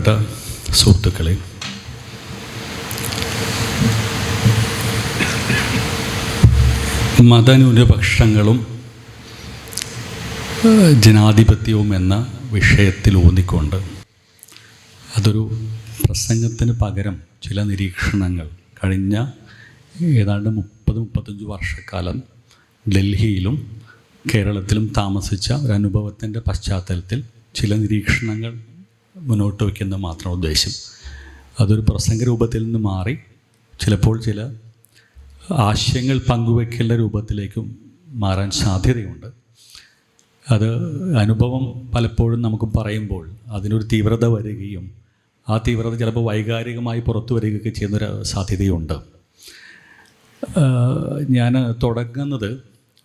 ബഹുമാനപ്പെട്ട സുഹൃത്തുക്കളെ, മതന്യൂനപക്ഷങ്ങളും ജനാധിപത്യവും എന്ന വിഷയത്തിൽ ഊന്നിക്കൊണ്ട് അതൊരു പ്രസംഗത്തിന് പകരം ചില നിരീക്ഷണങ്ങൾ കഴിഞ്ഞ ഏതാണ്ട് 30-35 വർഷക്കാലം ഡൽഹിയിലും കേരളത്തിലും താമസിച്ച ഒരു അനുഭവത്തിൻ്റെ പശ്ചാത്തലത്തിൽ ചില നിരീക്ഷണങ്ങൾ മുന്നോട്ട് വയ്ക്കുന്ന മാത്രം ഉദ്ദേശം. അതൊരു പ്രസംഗ രൂപത്തിൽ നിന്ന് മാറി ചിലപ്പോൾ ചില ആശയങ്ങൾ പങ്കുവയ്ക്കേണ്ട രൂപത്തിലേക്കും മാറാൻ സാധ്യതയുണ്ട്. അത് അനുഭവം പലപ്പോഴും നമുക്ക് പറയുമ്പോൾ അതിനൊരു തീവ്രത വരികയും ആ തീവ്രത ചിലപ്പോൾ വൈകാരികമായി പുറത്തു വരികയൊക്കെ ചെയ്യുന്നൊരു സാധ്യതയുണ്ട്. ഞാൻ തുടങ്ങുന്നത്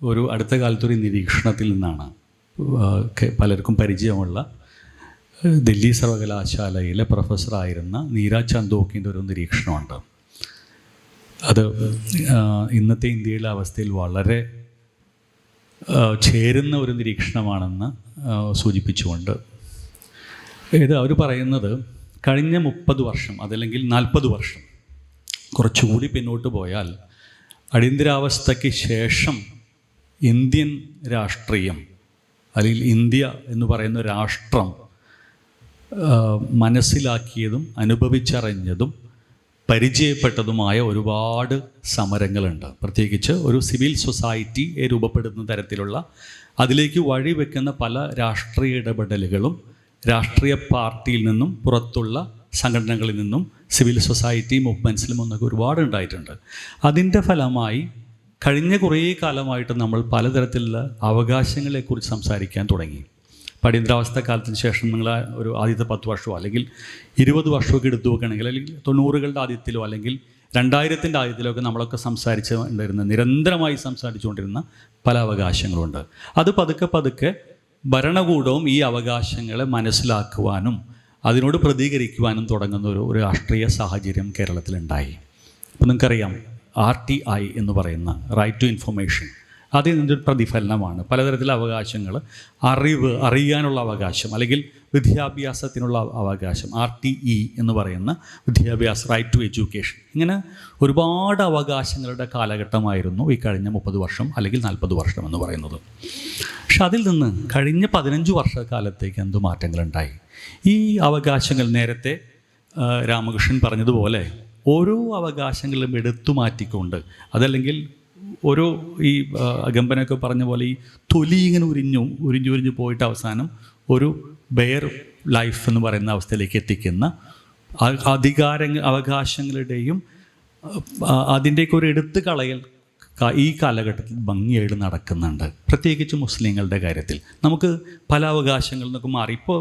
ഒരു അടുത്ത കാലത്തൊരു നിരീക്ഷണത്തിൽ നിന്നാണ്. പലർക്കും പരിചയമുള്ള ദില്ലി സർവകലാശാലയിലെ പ്രൊഫസറായിരുന്ന നീരജ് ചന്ദോക്കിൻ്റെ ഒരു നിരീക്ഷണമുണ്ട്. അത് ഇന്നത്തെ ഇന്ത്യയിലെ അവസ്ഥയിൽ വളരെ ചേരുന്ന ഒരു നിരീക്ഷണമാണെന്ന് സൂചിപ്പിച്ചുകൊണ്ട് ഇത് അവർ പറയുന്നത് കഴിഞ്ഞ 30 വർഷം അതല്ലെങ്കിൽ 40 വർഷം കുറച്ചുകൂടി പിന്നോട്ട് പോയാൽ അടിയന്തരാവസ്ഥയ്ക്ക് ശേഷം ഇന്ത്യൻ രാഷ്ട്രീയം അല്ലെങ്കിൽ ഇന്ത്യ എന്ന് പറയുന്ന രാഷ്ട്രം മനസ്സിലാക്കിയതും അനുഭവിച്ചറിഞ്ഞതും പരിചയപ്പെട്ടതുമായ ഒരുപാട് സമരങ്ങളുണ്ട്. പ്രത്യേകിച്ച് ഒരു സിവിൽ സൊസൈറ്റിയെ രൂപപ്പെടുന്ന തരത്തിലുള്ള അതിലേക്ക് വഴിവെക്കുന്ന പല രാഷ്ട്രീയ ഇടപെടലുകളും രാഷ്ട്രീയ പാർട്ടിയിൽ നിന്നും പുറത്തുള്ള സംഘടനകളിൽ നിന്നും സിവിൽ സൊസൈറ്റി മൂവ്മെൻറ്റ്സിലും ഒന്നൊക്കെ ഒരുപാട് ഉണ്ടായിട്ടുണ്ട്. അതിൻ്റെ ഫലമായി കഴിഞ്ഞ കുറേ കാലമായിട്ട് നമ്മൾ പലതരത്തിലുള്ള അവകാശങ്ങളെക്കുറിച്ച് സംസാരിക്കാൻ തുടങ്ങി. അടിയന്തരാവസ്ഥ കാലത്തിന് ശേഷം നിങ്ങൾ ഒരു ആദ്യത്തെ 10 വർഷമോ അല്ലെങ്കിൽ 20 വർഷമൊക്കെ എടുത്തു വെക്കുകയാണെങ്കിൽ അല്ലെങ്കിൽ 90കളുടെ ആദ്യത്തിലോ അല്ലെങ്കിൽ 2000ൻ്റെ ആദ്യത്തിലോ ഒക്കെ നമ്മളൊക്കെ സംസാരിച്ചുകൊണ്ടിരുന്ന നിരന്തരമായി സംസാരിച്ചുകൊണ്ടിരുന്ന പല അവകാശങ്ങളുണ്ട്. അത് പതുക്കെ ഭരണകൂടവും ഈ അവകാശങ്ങളെ മനസ്സിലാക്കുവാനും അതിനോട് പ്രതികരിക്കുവാനും തുടങ്ങുന്ന ഒരു രാഷ്ട്രീയ സാഹചര്യം കേരളത്തിലുണ്ടായി. അപ്പോൾ നിങ്ങൾക്കറിയാം RTI എന്ന് പറയുന്ന റൈറ്റ് ടു ഇൻഫർമേഷൻ, അതിൻ്റെ ഒരു പ്രതിഫലനമാണ്. പലതരത്തിലുള്ള അവകാശങ്ങൾ, അറിയാനുള്ള അവകാശം അല്ലെങ്കിൽ വിദ്യാഭ്യാസത്തിനുള്ള അവകാശം, RTE എന്ന് പറയുന്ന വിദ്യാഭ്യാസം, റൈറ്റ് ടു എഡ്യൂക്കേഷൻ, ഇങ്ങനെ ഒരുപാട് അവകാശങ്ങളുടെ കാലഘട്ടമായിരുന്നു ഈ കഴിഞ്ഞ 30 വർഷം അല്ലെങ്കിൽ 40 വർഷം എന്ന് പറയുന്നത്. പക്ഷെ അതിൽ നിന്ന് കഴിഞ്ഞ 15 വർഷക്കാലത്തേക്ക് എന്ത് മാറ്റങ്ങളുണ്ടായി? ഈ അവകാശങ്ങൾ നേരത്തെ രാമകൃഷ്ണൻ പറഞ്ഞതുപോലെ ഓരോ അവകാശങ്ങളും എടുത്തു മാറ്റിക്കൊണ്ട് അതല്ലെങ്കിൽ ഓരോ ഈ അഗമ്പനൊക്കെ പറഞ്ഞ പോലെ ഈ തൊലി ഇങ്ങനെ ഉരിഞ്ഞു പോയിട്ട് അവസാനം ഒരു ബെയർ ലൈഫ് എന്ന് പറയുന്ന അവസ്ഥയിലേക്ക് എത്തിക്കുന്ന അവകാശങ്ങളുടെയും അതിൻ്റെയൊക്കെ ഒരു എടുത്തു കളയൽ ഈ കാലഘട്ടത്തിൽ ഭംഗിയായിട്ട് നടക്കുന്നുണ്ട്. പ്രത്യേകിച്ച് മുസ്ലിങ്ങളുടെ കാര്യത്തിൽ നമുക്ക് പല അവകാശങ്ങളിൽ നിന്നൊക്കെ മാറി ഇപ്പോൾ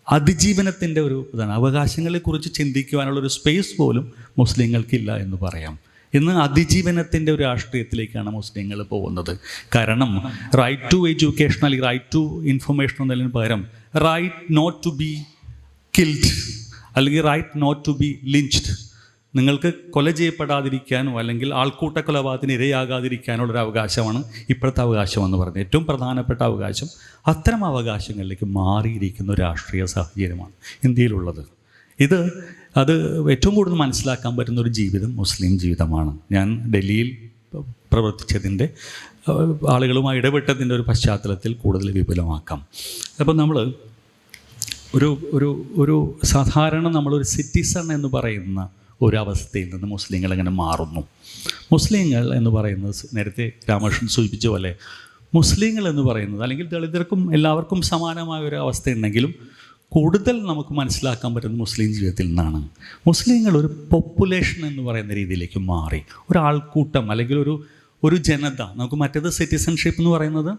അതിജീവനത്തിൻ്റെ ഒരു ഇതാണ്. അവകാശങ്ങളെക്കുറിച്ച് ചിന്തിക്കുവാനുള്ളൊരു സ്പേസ് പോലും മുസ്ലിങ്ങൾക്കില്ല എന്ന് പറയാം. ഇന്ന് അതിജീവനത്തിൻ്റെ ഒരു രാഷ്ട്രീയത്തിലേക്കാണ് മുസ്ലിങ്ങൾ പോകുന്നത്. കാരണം റൈറ്റ് ടു എഡ്യൂക്കേഷൻ അല്ലെങ്കിൽ റൈറ്റ് ടു ഇൻഫർമേഷൻ എന്നതിന് പകരം right not to be killed അല്ലെങ്കിൽ right not to be lynched, നിങ്ങൾക്ക് കൊല ചെയ്യപ്പെടാതിരിക്കാനോ അല്ലെങ്കിൽ ആൾക്കൂട്ട കൊലപാതകത്തിന് ഇരയാകാതിരിക്കാനുള്ളൊരു അവകാശമാണ് ഇപ്പോഴത്തെ അവകാശമെന്ന് പറയുന്നത്. ഏറ്റവും പ്രധാനപ്പെട്ട അവകാശം അത്തരം അവകാശങ്ങളിലേക്ക് മാറിയിരിക്കുന്ന ഒരു രാഷ്ട്രീയ സാഹചര്യമാണ് ഇന്ത്യയിലുള്ളത്. അത് ഏറ്റവും കൂടുതൽ മനസ്സിലാക്കാൻ പറ്റുന്ന ഒരു ജീവിതം മുസ്ലിം ജീവിതമാണ്. ഞാൻ ഡൽഹിയിൽ പ്രവർത്തിച്ചതിൻ്റെ ആളുകളുമായി ഇടപെട്ടതിൻ്റെ ഒരു പശ്ചാത്തലത്തിൽ കൂടുതൽ വിപുലമാക്കാം. അപ്പോൾ നമ്മൾ ഒരു സാധാരണ നമ്മളൊരു സിറ്റിസൺ എന്ന് പറയുന്ന ഒരവസ്ഥയിൽ നിന്ന് മുസ്ലിങ്ങൾ എങ്ങനെ മാറുന്നു? മുസ്ലിങ്ങൾ എന്ന് പറയുന്നത് നേരത്തെ രാമകൃഷ്ണൻ സൂചിപ്പിച്ച പോലെ മുസ്ലിങ്ങൾ എന്ന് പറയുന്നത് അല്ലെങ്കിൽ ദളിതർക്കും എല്ലാവർക്കും സമാനമായ ഒരു അവസ്ഥയുണ്ടെങ്കിലും കൂടുതൽ നമുക്ക് മനസ്സിലാക്കാൻ പറ്റുന്ന മുസ്ലിം ജീവിതത്തിൽ നിന്നാണ്. മുസ്ലിങ്ങൾ ഒരു പോപ്പുലേഷൻ എന്ന് പറയുന്ന രീതിയിലേക്ക് മാറി. ഒരാൾക്കൂട്ടം അല്ലെങ്കിൽ ഒരു ജനത. നമുക്ക് മറ്റേത് സിറ്റിസൺഷിപ്പ് എന്ന് പറയുന്നത്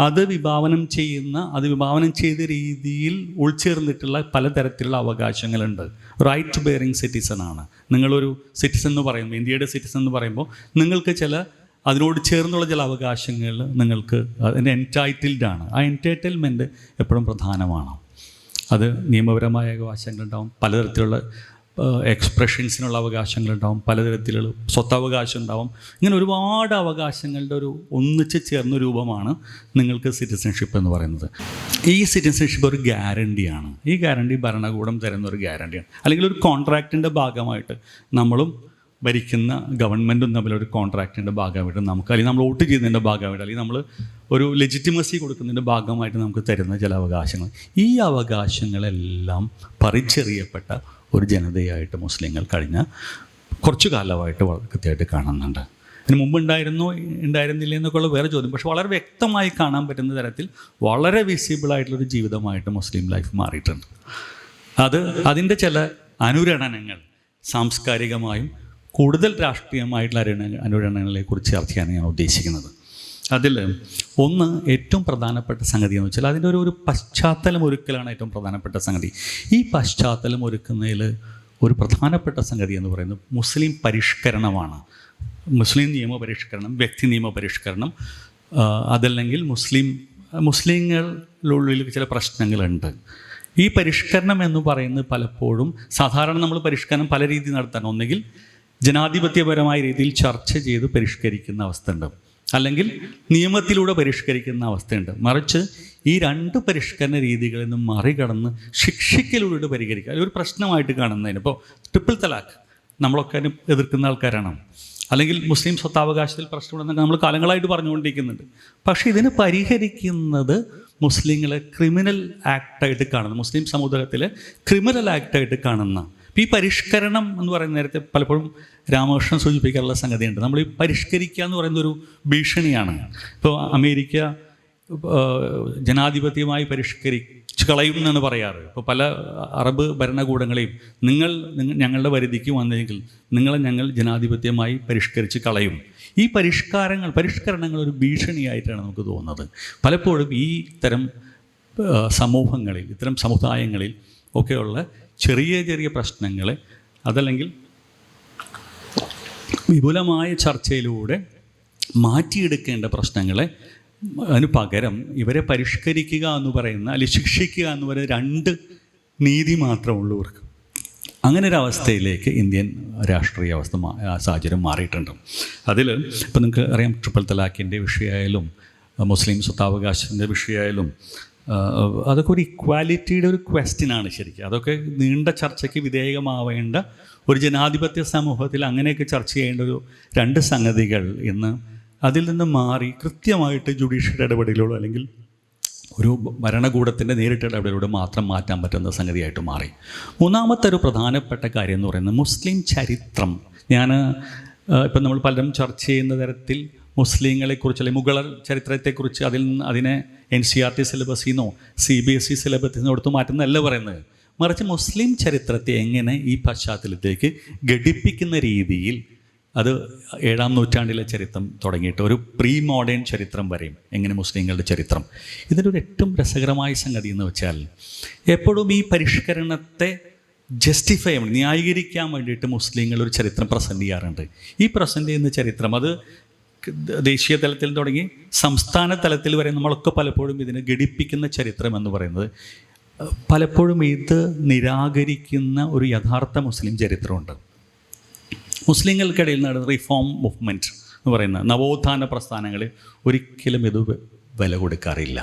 അത് വിഭാവനം ചെയ്ത രീതിയിൽ ഉൾച്ചേർന്നിട്ടുള്ള പലതരത്തിലുള്ള അവകാശങ്ങളുണ്ട്. റൈറ്റ് ടു ബെയറിങ് സിറ്റിസണാണ് നിങ്ങളൊരു സിറ്റിസൺ എന്ന് പറയുമ്പോൾ, ഇന്ത്യയുടെ സിറ്റിസൺ എന്ന് പറയുമ്പോൾ നിങ്ങൾക്ക് അതിനോട് ചേർന്നുള്ള ചില അവകാശങ്ങൾ നിങ്ങൾക്ക് അതിൻ്റെ എൻറ്റൈറ്റിൽഡാണ്. ആ എൻറ്റൈറ്റിൽമെൻറ്റ് എപ്പോഴും പ്രധാനമാണ്. അത് നിയമപരമായ അവകാശങ്ങളുണ്ടാവും, പലതരത്തിലുള്ള എക്സ്പ്രഷൻസിനുള്ള അവകാശങ്ങളുണ്ടാവും, പലതരത്തിലുള്ള സ്വത്തവകാശം ഉണ്ടാവും. ഇങ്ങനെ ഒരുപാട് അവകാശങ്ങളുടെ ഒരു ഒന്നിച്ച് ചേർന്ന രൂപമാണ് നിങ്ങൾക്ക് സിറ്റിസൺഷിപ്പ് എന്ന് പറയുന്നത്. ഈ സിറ്റിസൺഷിപ്പ് ഒരു ഗ്യാരണ്ടിയാണ്. ഈ ഗ്യാരണ്ടി ഭരണകൂടം തരുന്ന ഒരു ഗ്യാരണ്ടിയാണ്. അല്ലെങ്കിൽ ഒരു കോൺട്രാക്റ്റിൻ്റെ ഭാഗമായിട്ട് നമ്മളും ഭരിക്കുന്ന ഗവൺമെൻറ്റും തമ്മിലൊരു കോൺട്രാക്റ്റിൻ്റെ ഭാഗമായിട്ട് നമുക്ക്, അല്ലെങ്കിൽ നമ്മൾ വോട്ട് ചെയ്യുന്നതിൻ്റെ ഭാഗമായിട്ട്, അല്ലെങ്കിൽ നമ്മൾ ഒരു ലെജിറ്റിമസി കൊടുക്കുന്നതിൻ്റെ ഭാഗമായിട്ട് നമുക്ക് തരുന്ന ചില അവകാശങ്ങൾ. ഈ അവകാശങ്ങളെല്ലാം പറിച്ചെറിയപ്പെട്ട ഒരു ജനതയായിട്ട് മുസ്ലിങ്ങൾ കഴിഞ്ഞ കുറച്ചു കാലമായിട്ട് കൃത്യമായിട്ട് കാണുന്നുണ്ട്. ഇതിന് മുമ്പ് ഉണ്ടായിരുന്നില്ല എന്നൊക്കെയുള്ള വേറെ ചോദ്യം. പക്ഷെ വളരെ വ്യക്തമായി കാണാൻ പറ്റുന്ന തരത്തിൽ വളരെ വിസിബിളായിട്ടുള്ളൊരു ജീവിതമായിട്ട് മുസ്ലിം ലൈഫ് മാറിയിട്ടുണ്ട്. അതിൻ്റെ ചില അനുരണനങ്ങൾ സാംസ്കാരികമായും കൂടുതൽ രാഷ്ട്രീയമായിട്ടുള്ള അനുരണനങ്ങളെക്കുറിച്ച് ചർച്ച ചെയ്യാൻ ഞാൻ ഉദ്ദേശിക്കുന്നത്. അതിൽ ഒന്ന് ഏറ്റവും പ്രധാനപ്പെട്ട സംഗതി എന്ന് വെച്ചാൽ അതിൻ്റെ ഒരു പശ്ചാത്തലം ഒരുക്കലാണ് ഏറ്റവും പ്രധാനപ്പെട്ട സംഗതി. ഈ പശ്ചാത്തലം ഒരുക്കുന്നതിൽ ഒരു പ്രധാനപ്പെട്ട സംഗതി എന്ന് പറയുന്നത് മുസ്ലിം പരിഷ്കരണമാണ്. മുസ്ലിം നിയമപരിഷ്കരണം, വ്യക്തി നിയമപരിഷ്കരണം, അതല്ലെങ്കിൽ മുസ്ലിങ്ങളുള്ളിൽ ചില പ്രശ്നങ്ങളുണ്ട്. ഈ പരിഷ്കരണം എന്ന് പറയുന്നത് പലപ്പോഴും സാധാരണ നമ്മൾ പരിഷ്കരണം പല രീതിയിൽ നടത്താൻ, ഒന്നുകിൽ ജനാധിപത്യപരമായ രീതിയിൽ ചർച്ച ചെയ്ത് പരിഷ്കരിക്കുന്ന അവസ്ഥയുണ്ട്, അല്ലെങ്കിൽ നിയമത്തിലൂടെ പരിഷ്കരിക്കുന്ന അവസ്ഥയുണ്ട്. മറിച്ച് ഈ രണ്ട് പരിഷ്കരണ രീതികളിൽ നിന്നും മറികടന്ന് ശിക്ഷയ്ക്കലൂടെ പരിഹരിക്കുക അതൊരു പ്രശ്നമായിട്ട് കാണുന്നതിന്. ഇപ്പോൾ ട്രിപ്പിൾ തലാഖ് നമ്മളൊക്കെ എതിർക്കുന്ന ആൾക്കാരാണ്. അല്ലെങ്കിൽ മുസ്ലിം സ്വത്താവകാശത്തിൽ പ്രശ്നമുണ്ടെന്നൊക്കെ നമ്മൾ കാലങ്ങളായിട്ട് പറഞ്ഞുകൊണ്ടിരിക്കുന്നുണ്ട്. പക്ഷേ ഇതിന് പരിഹരിക്കുന്നത് മുസ്ലിങ്ങളെ ക്രിമിനൽ ആക്ടായിട്ട് കാണുന്ന, മുസ്ലിം സമൂഹത്തിലെ ക്രിമിനൽ ആക്ടായിട്ട് കാണുന്ന. ഈ പരിഷ്കരണം എന്ന് പറയുന്ന നേരത്തെ പലപ്പോഴും രാമകൃഷ്ണൻ സൂചിപ്പിക്കാനുള്ള സംഗതിയുണ്ട്. നമ്മൾ ഈ പരിഷ്കരിക്കുക എന്ന് പറയുന്നൊരു ഭീഷണിയാണ്. ഇപ്പോൾ അമേരിക്ക ജനാധിപത്യമായി പരിഷ്കരിച്ച് കളയും എന്നാണ് പറയാറ്. ഇപ്പോൾ പല അറബ് ഭരണകൂടങ്ങളെയും ഞങ്ങളുടെ പരിധിക്ക് വന്നെങ്കിൽ ഞങ്ങൾ ജനാധിപത്യമായി പരിഷ്കരിച്ച് കളയും. ഈ പരിഷ്കരണങ്ങൾ ഒരു ഭീഷണിയായിട്ടാണ് നമുക്ക് തോന്നുന്നത്. പലപ്പോഴും ഈ ഇത്തരം സമൂഹങ്ങളിൽ, ഇത്തരം സമുദായങ്ങളിൽ ഒക്കെയുള്ള ചെറിയ പ്രശ്നങ്ങളെ, അതല്ലെങ്കിൽ വിപുലമായ ചർച്ചയിലൂടെ മാറ്റിയെടുക്കേണ്ട പ്രശ്നങ്ങളെ അതിന് പകരം ഇവരെ പരിഷ്കരിക്കുക എന്ന് പറയുന്ന, അല്ലെങ്കിൽ ശിക്ഷിക്കുക എന്ന് പറയുന്ന രണ്ട് നീതി മാത്രമുള്ളൂ ഇവർക്ക്. അങ്ങനെ ഒരു അവസ്ഥയിലേക്ക് ഇന്ത്യൻ രാഷ്ട്രീയ സാഹചര്യം മാറിയിട്ടുണ്ട്. അതിൽ ഇപ്പോൾ നിങ്ങൾക്ക് അറിയാം, ട്രിപ്പിൾ തലാഖിൻ്റെ വിഷയമായാലും മുസ്ലിം സ്വത്താവകാശത്തിൻ്റെ വിഷയമായാലും അതൊക്കെ ഒരു ഇക്വാലിറ്റിയുടെ ഒരു ക്വസ്റ്റ്യനാണ് ശരിക്കും. അതൊക്കെ നീണ്ട ചർച്ചയ്ക്ക് വിധേയമാവേണ്ട ഒരു ജനാധിപത്യ സമൂഹത്തിൽ അങ്ങനെയൊക്കെ ചർച്ച ചെയ്യേണ്ട രണ്ട് സംഗതികൾ ഇന്ന് അതിൽ നിന്ന് മാറി കൃത്യമായിട്ട് ജുഡീഷ്യൽ ഇടപെടലുകളോ അല്ലെങ്കിൽ ഒരു ഭരണകൂടത്തിൻ്റെ നേരിട്ട് ഇടപെടലിലൂടെ മാത്രം മാറ്റാൻ പറ്റുന്ന സംഗതിയായിട്ട് മാറി. മൂന്നാമത്തെ ഒരു പ്രധാനപ്പെട്ട കാര്യം എന്ന് പറയുന്നത് മുസ്ലിം ചരിത്രം. ഇപ്പം നമ്മൾ പലരും ചർച്ച ചെയ്യുന്ന തരത്തിൽ മുസ്ലിങ്ങളെക്കുറിച്ച് അല്ലെങ്കിൽ മുഗൾ ചരിത്രത്തെക്കുറിച്ച് അതിനെ NCERT സിലബസിൽ നിന്നോ CBSE സിലബസിൽ നിന്നോ എടുത്ത് മാറ്റുന്നതല്ല പറയുന്നത്. മറിച്ച് മുസ്ലിം ചരിത്രത്തെ എങ്ങനെ ഈ പശ്ചാത്തലത്തിലേക്ക് ഘടിപ്പിക്കുന്ന രീതിയിൽ, അത് 7-ാം നൂറ്റാണ്ടിലെ ചരിത്രം തുടങ്ങിയിട്ട് ഒരു പ്രീ മോഡേൺ ചരിത്രം വരെയും എങ്ങനെ മുസ്ലിങ്ങളുടെ ചരിത്രം. ഇതിൻ്റെ ഒരു ഏറ്റവും രസകരമായ സംഗതി എന്ന് വെച്ചാൽ എപ്പോഴും ഈ പരിഷ്കരണത്തെ ജസ്റ്റിഫൈ ചെയ്യാൻ, ന്യായീകരിക്കാൻ വേണ്ടിയിട്ട് മുസ്ലിങ്ങൾ ഒരു ചരിത്രം പ്രസൻറ്റ് ചെയ്യാറുണ്ട്. ഈ പ്രസൻറ്റ് ചെയ്യുന്ന ചരിത്രം അത് ദേശീയ തലത്തിൽ തുടങ്ങി സംസ്ഥാന തലത്തിൽ വരെ നമ്മളൊക്കെ പലപ്പോഴും ഇതിനെ ഘടിപ്പിക്കുന്ന ചരിത്രം എന്ന് പറയുന്നത് പലപ്പോഴും ഇത് നിരാകരിക്കുന്ന ഒരു യഥാർത്ഥ മുസ്ലിം ചരിത്രമുണ്ട്. മുസ്ലിങ്ങൾക്കിടയിൽ നടന്ന റിഫോം മൂവ്മെൻറ്റ് എന്ന് പറയുന്ന നവോത്ഥാന പ്രസ്ഥാനങ്ങളിൽ ഒരിക്കലും ഇത് വില കൊടുക്കാറില്ല.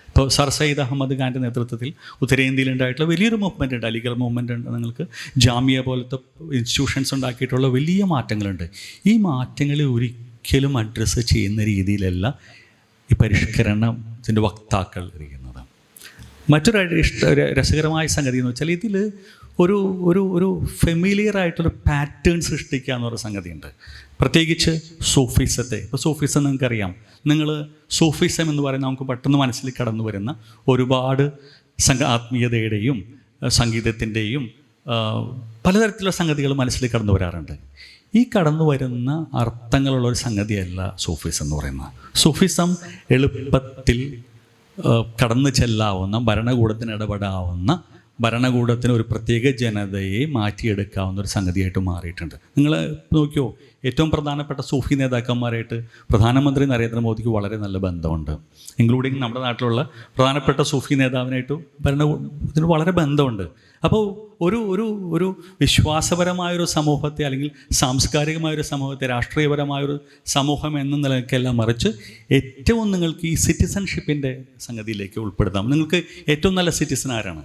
ഇപ്പോൾ സർ സയ്യിദ് അഹമ്മദ് ഖാൻ്റെ നേതൃത്വത്തിൽ ഉത്തരേന്ത്യയിലുണ്ടായിട്ടുള്ള വലിയൊരു മൂവ്മെൻ്റ് ഉണ്ട്, അലിഗർ മൂവ്മെൻ്റ് ഉണ്ട്. നിങ്ങൾക്ക് ജാമിയ പോലത്തെ ഇൻസ്റ്റിറ്റ്യൂഷൻസ് ഉണ്ടാക്കിയിട്ടുള്ള വലിയ മാറ്റങ്ങളുണ്ട്. ഈ മാറ്റങ്ങളെ ഒരിക്കലും അഡ്രസ്സ് ചെയ്യുന്ന രീതിയിലല്ല ഈ പരിഷ്കരണത്തിൻ്റെ വക്താക്കൾ ഇരിക്കുന്നത്. മറ്റൊരു രസകരമായ സംഗതി എന്ന് വെച്ചാൽ ഇതിൽ ഒരു ഒരു ഒരു ഫെമിലിയർ ആയിട്ടൊരു പാറ്റേൺ സൃഷ്ടിക്കുക എന്നൊരു സംഗതിയുണ്ട്. പ്രത്യേകിച്ച് സൂഫിസത്തെ. ഇപ്പോൾ സൂഫിസം നിങ്ങൾക്കറിയാം. നിങ്ങൾ സൂഫിസം എന്ന് പറയുന്നത് നമുക്ക് പെട്ടെന്ന് മനസ്സിൽ കടന്നു വരുന്ന ഒരുപാട് ആത്മീയതയുടെയും സംഗീതത്തിൻ്റെയും പലതരത്തിലുള്ള സംഗതികൾ മനസ്സിൽ കടന്നു വരാറുണ്ട്. ഈ കടന്നു വരുന്ന അർത്ഥങ്ങളുള്ളൊരു സംഗതിയല്ല സൂഫിസം എന്ന് പറയുന്നത്. സൂഫിസം എളുപ്പത്തിൽ കടന്നു ചെല്ലാവുന്ന, ഭരണകൂടത്തിന് ഇടപെടാവുന്ന ഭരണകൂടത്തിന് ഒരു പ്രത്യേക ജനതയെ മാറ്റിയെടുക്കാവുന്ന ഒരു സംഗതിയായിട്ട് മാറിയിട്ടുണ്ട്. നിങ്ങൾ നോക്കിയോ, ഏറ്റവും പ്രധാനപ്പെട്ട സൂഫി നേതാക്കന്മാരായിട്ട് പ്രധാനമന്ത്രി നരേന്ദ്രമോദിക്ക് വളരെ നല്ല ബന്ധമുണ്ട്. ഇൻക്ലൂഡിങ് നമ്മുടെ നാട്ടിലുള്ള പ്രധാനപ്പെട്ട സൂഫി നേതാവിനായിട്ട് ഭരണകൂടത്തിന് വളരെ ബന്ധമുണ്ട്. അപ്പോൾ ഒരു ഒരു ഒരു വിശ്വാസപരമായൊരു സമൂഹത്തെ, അല്ലെങ്കിൽ സാംസ്കാരികമായൊരു സമൂഹത്തെ, രാഷ്ട്രീയപരമായൊരു സമൂഹം എന്ന നിലയ്ക്കെല്ലാം മറിച്ച് ഏറ്റവും നിങ്ങൾക്ക് ഈ സിറ്റിസൺഷിപ്പിൻ്റെ സംഗതിയിലേക്ക് ഉൾപ്പെടുത്താം. നിങ്ങൾക്ക് ഏറ്റവും നല്ല സിറ്റിസൺ ആരാണ്?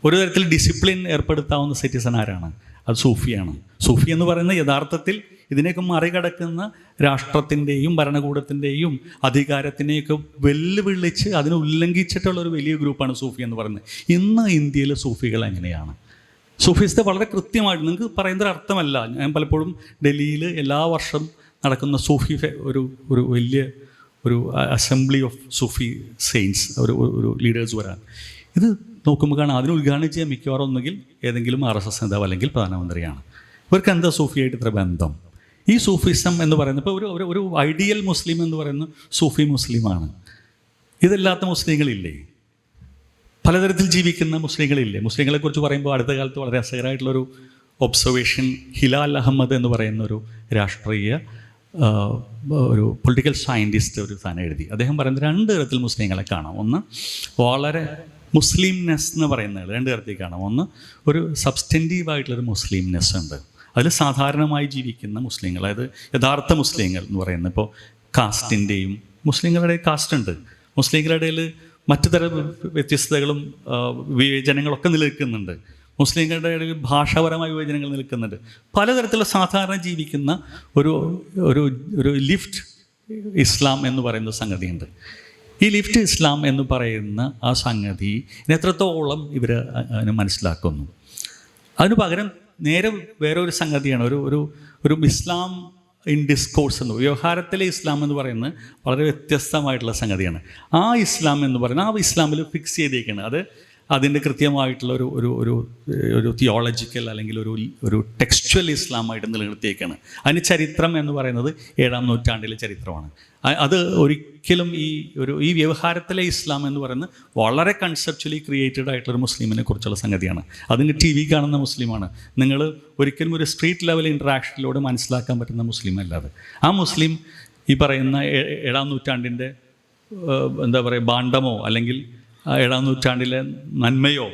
ഒരു തരത്തിൽ ഡിസിപ്ലിൻ ഏർപ്പെടുത്താവുന്ന സിറ്റിസൺ ആരാണ്? അത് സൂഫിയാണ്. സൂഫി എന്ന് പറയുന്നത് യഥാർത്ഥത്തിൽ ഇതിനെയൊക്കെ മറികടക്കുന്ന രാഷ്ട്രത്തിൻ്റെയും ഭരണകൂടത്തിൻ്റെയും അധികാരത്തിനെയൊക്കെ വെല്ലുവിളിച്ച് അതിനെ ഉല്ലംഘിച്ചിട്ടുള്ളൊരു വലിയ ഗ്രൂപ്പാണ് സൂഫി എന്ന് പറയുന്നത്. ഇന്ന് ഇന്ത്യയിലെ സൂഫികൾ എങ്ങനെയാണ്? സൂഫിസത്തെ വളരെ കൃത്യമായിട്ട് നിങ്ങൾക്ക് പറയുന്നൊരു അർത്ഥമല്ല. ഞാൻ പലപ്പോഴും ഡൽഹിയിൽ എല്ലാ വർഷം നടക്കുന്ന സൂഫി ഒരു വലിയ ഒരു അസംബ്ലി ഓഫ് സൂഫി സെയിൻസ്, ഒരു ലീഡേഴ്സ് വരാൻ, ഇത് നോക്കുമ്പോൾ കാണാം അതിന് ഉദ്ഘാടനം ചെയ്യാൻ മിക്കവാറും ഒന്നുകിൽ ഏതെങ്കിലും RSS നേതാവ് അല്ലെങ്കിൽ പ്രധാനമന്ത്രിയാണ്. ഇവർക്ക് എന്താ സൂഫിയായിട്ട് ഇത്ര ബന്ധം? ഈ സൂഫിസം എന്ന് പറയുന്നത് ഇപ്പോൾ ഒരു ഐഡിയൽ മുസ്ലിം എന്ന് പറയുന്നത് സൂഫി മുസ്ലിമാണ്. ഇതല്ലാത്ത മുസ്ലിങ്ങളില്ലേ? പലതരത്തിൽ ജീവിക്കുന്ന മുസ്ലിങ്ങളില്ലേ? മുസ്ലിങ്ങളെക്കുറിച്ച് പറയുമ്പോൾ അടുത്ത കാലത്ത് വളരെ രസകരമായിട്ടുള്ളൊരു ഒബ്സർവേഷൻ, ഹിലാൽ അഹമ്മദ് എന്ന് പറയുന്ന ഒരു രാഷ്ട്രീയ ഒരു പൊളിറ്റിക്കൽ സയൻറ്റിസ്റ്റ് ഒരു സാധനം എഴുതി. അദ്ദേഹം പറയുന്നത് 2 തരത്തിൽ മുസ്ലിങ്ങളെ കാണാം. ഒന്ന് വളരെ മുസ്ലിംനെസ് എന്ന് പറയുന്നത് 2 തരത്തിൽ കാണാം. ഒന്ന് ഒരു സബ്സ്റ്റൻറ്റീവായിട്ടുള്ളൊരു മുസ്ലിംനെസ് ഉണ്ട്, അതിൽ സാധാരണമായി ജീവിക്കുന്ന മുസ്ലിങ്ങൾ, അതായത് യഥാർത്ഥ മുസ്ലിങ്ങൾ എന്ന് പറയുന്നത്. ഇപ്പോൾ കാസ്റ്റിൻ്റെയും, മുസ്ലിങ്ങളുടെ കാസ്റ്റ് ഉണ്ട്, മുസ്ലിങ്ങളുടെ ഇടയിൽ മറ്റു തരം വ്യത്യസ്തതകളും വിവേചനങ്ങളൊക്കെ നിലനിൽക്കുന്നുണ്ട്. മുസ്ലിങ്ങളുടെ ഇടയിൽ ഭാഷാപരമായ വിവേചനങ്ങൾ നിൽക്കുന്നുണ്ട്. പലതരത്തിലുള്ള സാധാരണ ജീവിക്കുന്ന ഒരു ലിഫ്റ്റ് ഇസ്ലാം എന്ന് പറയുന്ന സംഗതിയുണ്ട്. ഈ ലിഫ്റ്റ് ഇസ്ലാം എന്ന് പറയുന്ന ആ സംഗതി എത്രത്തോളം ഇവർ അതിനെ മനസ്സിലാക്കുന്നു. അതിന് പകരം നേരെ വേറെ ഒരു സംഗതിയാണ് ഒരു ഇസ്ലാം ഇൻ ഡിസ്കോഴ്സ് എന്ന്, വ്യവഹാരത്തിലെ ഇസ്ലാം എന്ന് പറയുന്നത് വളരെ വ്യത്യസ്തമായിട്ടുള്ള സംഗതിയാണ്. ആ ഇസ്ലാം എന്ന് പറയുന്നത് ആ ഇസ്ലാമിൽ ഫിക്സ് ചെയ്തേക്കാണ്. അത് അതിൻ്റെ കൃത്യമായിട്ടുള്ള ഒരു തിയോളജിക്കൽ അല്ലെങ്കിൽ ഒരു ടെക്സ്ച്വൽ ഇസ്ലാമായിട്ട് നിലനിർത്തിയേക്കാണ്. അതിന് ചരിത്രം എന്ന് പറയുന്നത് 7-ാം നൂറ്റാണ്ടിലെ ചരിത്രമാണ്. അത് ഒരിക്കലും ഈ വ്യവഹാരത്തിലെ ഇസ്ലാം എന്ന് പറയുന്നത് വളരെ കൺസെപ്ച്വലി ക്രിയേറ്റഡ് ആയിട്ടുള്ളൊരു മുസ്ലിമിനെ കുറിച്ചുള്ള സംഗതിയാണ്. അതിന് TV കാണുന്ന മുസ്ലിമാണ്. നിങ്ങൾ ഒരിക്കലും ഒരു സ്ട്രീറ്റ് ലെവൽ ഇൻട്രാക്ഷനിലൂടെ മനസ്സിലാക്കാൻ പറ്റുന്ന മുസ്ലിം അല്ലാതെ. ആ മുസ്ലിം ഈ പറയുന്ന 7-ാം നൂറ്റാണ്ടിൻ്റെ എന്താ പറയുക ഭാണ്ഡമോ അല്ലെങ്കിൽ 7-ാം നൂറ്റാണ്ടിലെ നന്മയോ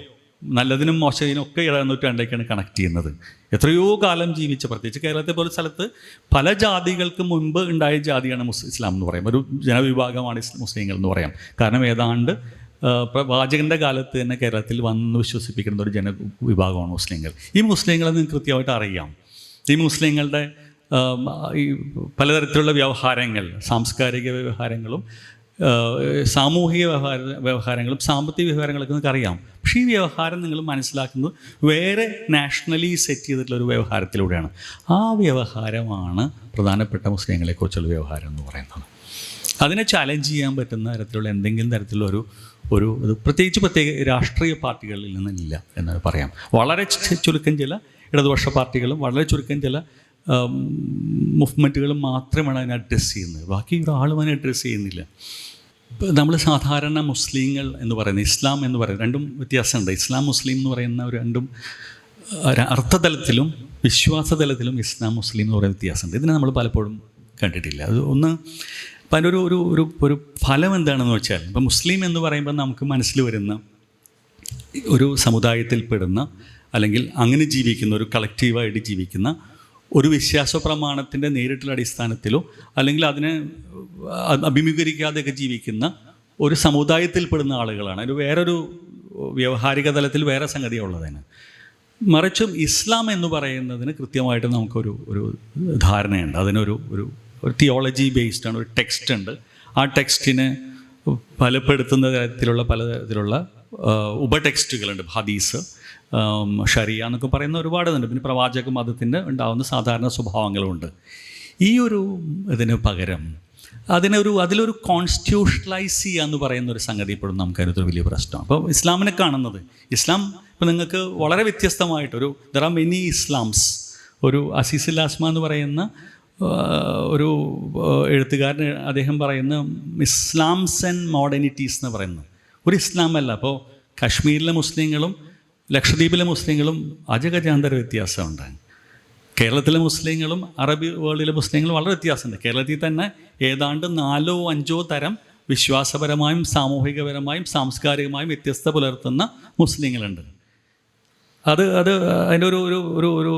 നല്ലതിനും മോശത്തിനും ഒക്കെ 7-ാം നൂറ്റാണ്ടിലേക്കാണ് കണക്ട് ചെയ്യുന്നത്. എത്രയോ കാലം ജീവിച്ച, പ്രത്യേകിച്ച് കേരളത്തെ പോലെ സ്ഥലത്ത് പല ജാതികൾക്ക് മുൻപ് ഉണ്ടായ ജാതിയാണ് ഇസ്ലാം എന്ന് പറയും. ഒരു ജനവിഭാഗമാണ് മുസ്ലിങ്ങൾ എന്ന് പറയാം. കാരണം ഏതാണ്ട് പ്രവാചകൻ്റെ കാലത്ത് തന്നെ കേരളത്തിൽ വന്ന് വിശ്വസിപ്പിക്കുന്ന ഒരു ജനവിഭാഗമാണ് മുസ്ലിങ്ങൾ. ഈ മുസ്ലിങ്ങളെ നിങ്ങൾക്ക് കൃത്യമായിട്ട് അറിയാം. ഈ മുസ്ലിങ്ങളുടെ ഈ പലതരത്തിലുള്ള വ്യവഹാരങ്ങൾ, സാംസ്കാരിക വ്യവഹാരങ്ങളും സാമൂഹിക വ്യവഹാരങ്ങളും സാമ്പത്തിക വ്യവഹാരങ്ങളൊക്കെ നിങ്ങൾക്ക് അറിയാം. പക്ഷേ ഈ വ്യവഹാരം നിങ്ങൾ മനസ്സിലാക്കുന്നത് വേറെ നാഷണലി സെറ്റ് ചെയ്തിട്ടുള്ളൊരു വ്യവഹാരത്തിലൂടെയാണ്. ആ വ്യവഹാരമാണ് പ്രധാനപ്പെട്ട മുസ്ലിങ്ങളെക്കുറിച്ചുള്ള വ്യവഹാരം എന്ന് പറയുന്നത്. അതിനെ ചാലഞ്ച് ചെയ്യാൻ പറ്റുന്ന തരത്തിലുള്ള എന്തെങ്കിലും തരത്തിലുള്ള ഒരു പ്രത്യേക രാഷ്ട്രീയ പാർട്ടികളിൽ നിന്നില്ല എന്ന് പറയാം. വളരെ ചുരുക്കം ചില ഇടതുപക്ഷ പാർട്ടികളും വളരെ ചുരുക്കം ചില മൂവ്മെൻറ്റുകളും മാത്രമാണ് അതിനെ അഡ്രസ്സ് ചെയ്യുന്നത്. ബാക്കി ഒരാളും അതിനെ അഡ്രസ്സ് ചെയ്യുന്നില്ല. നമ്മൾ സാധാരണ മുസ്ലിങ്ങൾ എന്ന് പറയുന്നത്, ഇസ്ലാം എന്ന് പറയുന്നത്, രണ്ടും വ്യത്യാസമുണ്ട്. ഇസ്ലാം മുസ്ലിം എന്ന് പറയുന്ന രണ്ടും അർത്ഥതലത്തിലും വിശ്വാസതലത്തിലും ഇസ്ലാം മുസ്ലിം എന്ന് പറയുന്ന വ്യത്യാസമുണ്ട്. ഇതിനെ നമ്മൾ പലപ്പോഴും കണ്ടിട്ടില്ല. അത് ഒന്ന് അപ്പം അതിൻ്റെ ഒരു ഫലം എന്താണെന്ന് വെച്ചാൽ, ഇപ്പം മുസ്ലിം എന്ന് പറയുമ്പോൾ നമുക്ക് മനസ്സിൽ വരുന്ന ഒരു സമുദായത്തിൽപ്പെടുന്ന അല്ലെങ്കിൽ അങ്ങനെ ജീവിക്കുന്ന ഒരു കളക്റ്റീവായിട്ട് ജീവിക്കുന്ന ഒരു വിശ്വാസ പ്രമാണത്തിൻ്റെ നേരിട്ടുള്ള അടിസ്ഥാനത്തിലോ അല്ലെങ്കിൽ അതിനെ അഭിമുഖീകരിക്കാതെയൊക്കെ ജീവിക്കുന്ന ഒരു സമുദായത്തിൽപ്പെടുന്ന ആളുകളാണ്. അതിന് വേറൊരു വ്യവഹാരിക തലത്തിൽ വേറെ സംഗതിയുള്ളതിന്. മറിച്ചും ഇസ്ലാം എന്ന് പറയുന്നതിന് കൃത്യമായിട്ട് നമുക്കൊരു ധാരണയുണ്ട്. അതിനൊരു തിയോളജി ബേസ്ഡ് ആണ്. ഒരു ടെക്സ്റ്റ് ഉണ്ട്. ആ ടെക്സ്റ്റിനെ ബലപ്പെടുത്തുന്ന പലതരത്തിലുള്ള ഉപടെക്സ്റ്റുകളുണ്ട്. ഹദീസ്, ഷരിയ എന്നൊക്കെ പറയുന്ന ഒരുപാടുണ്ട്. പിന്നെ പ്രവാചക മതത്തിൻ്റെ ഉണ്ടാകുന്ന സാധാരണ സ്വഭാവങ്ങളുമുണ്ട്. ഇതിന് പകരം അതിലൊരു കോൺസ്റ്റിറ്റ്യൂഷണലൈസ് ചെയ്യുക എന്ന് പറയുന്ന ഒരു സംഗതി ഇപ്പോഴും നമുക്കതിനകത്തൊരു വലിയ പ്രശ്നമാണ്. അപ്പോൾ ഇസ്ലാമിനെ കാണുന്നത്, ഇസ്ലാം ഇപ്പോൾ നിങ്ങൾക്ക് വളരെ വ്യത്യസ്തമായിട്ടൊരു ദർ ആർ മെനി ഇസ്ലാംസ്. ഒരു അസീസുൽ അസ്മ എന്ന് പറയുന്ന ഒരു എഴുത്തുകാരൻ, അദ്ദേഹം പറയുന്ന ഇസ്ലാംസ് ആൻഡ് മോഡേണിറ്റീസ് എന്ന് പറയുന്നത് ഒരു ഇസ്ലാമല്ല. അപ്പോൾ കാശ്മീരിലെ മുസ്ലിങ്ങളും ലക്ഷദ്വീപിലെ മുസ്ലിങ്ങളും അജഗജാന്തര വ്യത്യാസമുണ്ട്. കേരളത്തിലെ മുസ്ലിങ്ങളും അറബി വേൾഡിലെ മുസ്ലിങ്ങളും വളരെ വ്യത്യാസമുണ്ട്. കേരളത്തിൽ തന്നെ ഏതാണ്ട് 4-5 തരം വിശ്വാസപരമായും സാമൂഹികപരമായും സാംസ്കാരികമായും വ്യത്യസ്ത പുലർത്തുന്ന മുസ്ലിങ്ങളുണ്ട്. അതിൻ്റെ ഒരു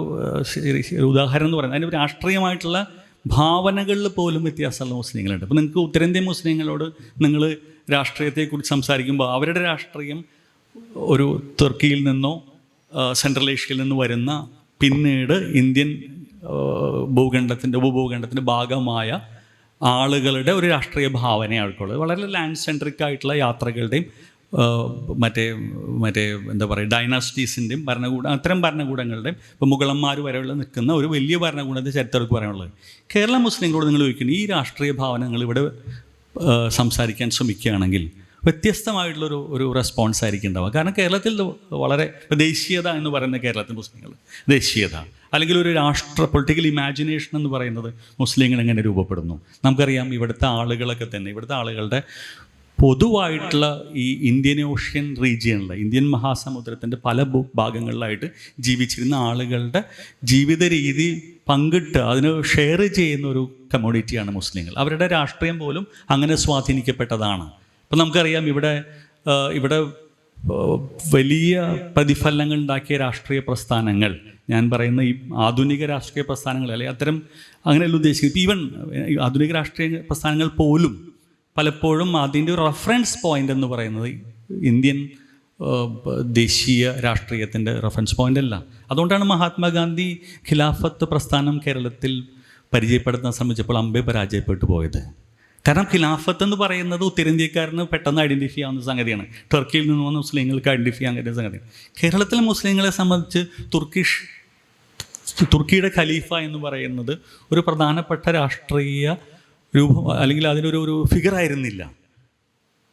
ഉദാഹരണം എന്ന് പറയുന്നത് അതിൻ്റെ രാഷ്ട്രീയമായിട്ടുള്ള ഭാവനകളിൽ പോലും വ്യത്യാസമുള്ള മുസ്ലിങ്ങളുണ്ട്. അപ്പോൾ നിങ്ങൾക്ക് ഉത്തരേന്ത്യൻ മുസ്ലിങ്ങളോട് നിങ്ങൾ രാഷ്ട്രീയത്തെക്കുറിച്ച് സംസാരിക്കുമ്പോൾ അവരുടെ രാഷ്ട്രീയം ഒരു തുർക്കിയിൽ നിന്നോ സെൻട്രൽ ഏഷ്യയിൽ നിന്ന് വരുന്ന പിന്നീട് ഇന്ത്യൻ ഉപഭൂഖണ്ഡത്തിൻ്റെ ഭാഗമായ ആളുകളുടെ ഒരു രാഷ്ട്രീയ ഭാവനയാൾക്കുള്ളത്. വളരെ ലാൻഡ് സെൻട്രിക് ആയിട്ടുള്ള യാത്രകളുടെയും മറ്റേ എന്താ പറയുക ഡൈനാസ്റ്റീസിൻ്റെയും അത്തരം ഭരണകൂടങ്ങളുടെയും ഇപ്പോൾ മുഗളന്മാർ വരെയുള്ള നിൽക്കുന്ന ഒരു വലിയ ഭരണകൂടത്തിൻ്റെ ചരിത്രത്തിൽ പറയാനുള്ളത്. കേരള മുസ്ലിങ്ങളോട് നിങ്ങൾ ചോദിക്കുന്നത് ഈ രാഷ്ട്രീയ ഭാവന നിങ്ങൾ ഇവിടെ സംസാരിക്കാൻ ശ്രമിക്കുകയാണെങ്കിൽ വ്യത്യസ്തമായിട്ടുള്ളൊരു റെസ്പോൺസ് ആയിരിക്കും ഉണ്ടാവുക. കാരണം കേരളത്തിൽ വളരെ ദേശീയത എന്ന് പറയുന്ന കേരളത്തിൽ മുസ്ലിങ്ങൾ ദേശീയത അല്ലെങ്കിൽ ഒരു പൊളിറ്റിക്കൽ ഇമാജിനേഷൻ എന്ന് പറയുന്നത് മുസ്ലിങ്ങൾ എങ്ങനെ രൂപപ്പെടുന്നു നമുക്കറിയാം. ഇവിടുത്തെ ആളുകളൊക്കെ തന്നെ ഇവിടുത്തെ ആളുകളുടെ പൊതുവായിട്ടുള്ള ഈ ഇന്ത്യൻ ഓഷ്യൻ റീജിയനിൽ ഇന്ത്യൻ മഹാസമുദ്രത്തിൻ്റെ പല ഭാഗങ്ങളിലായിട്ട് ജീവിച്ചിരുന്ന ആളുകളുടെ ജീവിത രീതി പങ്കിട്ട് അതിന് ഷെയർ ചെയ്യുന്ന ഒരു കമ്മ്യൂണിറ്റിയാണ് മുസ്ലിങ്ങൾ. അവരുടെ രാഷ്ട്രീയം പോലും അങ്ങനെ സ്വാധീനിക്കപ്പെട്ടതാണ്. അപ്പം നമുക്കറിയാം ഇവിടെ വലിയ പ്രതിഫലനങ്ങൾ ഉണ്ടാക്കിയ രാഷ്ട്രീയ പ്രസ്ഥാനങ്ങൾ, ഞാൻ പറയുന്ന ഈ ആധുനിക രാഷ്ട്രീയ പ്രസ്ഥാനങ്ങൾ അല്ലെങ്കിൽ അത്തരം അങ്ങനെയല്ല ഉദ്ദേശിക്കുന്നത്. ഈവൻ ആധുനിക രാഷ്ട്രീയ പ്രസ്ഥാനങ്ങൾ പോലും പലപ്പോഴും അതിൻ്റെ ഒരു റെഫറൻസ് പോയിൻ്റ് എന്ന് പറയുന്നത് ഇന്ത്യൻ ദേശീയ രാഷ്ട്രീയത്തിൻ്റെ റെഫറൻസ് പോയിൻ്റ് അല്ല. അതുകൊണ്ടാണ് മഹാത്മാഗാന്ധി ഖിലാഫത്ത് പ്രസ്ഥാനം കേരളത്തിൽ പരിചയപ്പെടുത്താൻ ശ്രമിച്ചപ്പോൾ അമ്പേ പരാജയപ്പെട്ടു പോയത്. കാരണം ഖിലാഫത്ത് എന്ന് പറയുന്നത് ഉത്തരേന്ത്യക്കാരന് പെട്ടെന്ന് ഐഡൻറ്റിഫൈ ആവുന്ന സംഗതിയാണ്. ടർക്കിയിൽ നിന്ന് വന്ന മുസ്ലിങ്ങൾക്ക് ഐഡൻറ്റിഫൈ ചെയ്യാൻ കഴിയുന്ന സംഗതിയാണ്. കേരളത്തിലെ മുസ്ലിങ്ങളെ സംബന്ധിച്ച് തുർക്കിയുടെ ഖലീഫ എന്ന് പറയുന്നത് ഒരു പ്രധാനപ്പെട്ട രാഷ്ട്രീയ രൂപം അല്ലെങ്കിൽ അതിനൊരു ഫിഗർ ആയിരുന്നില്ല.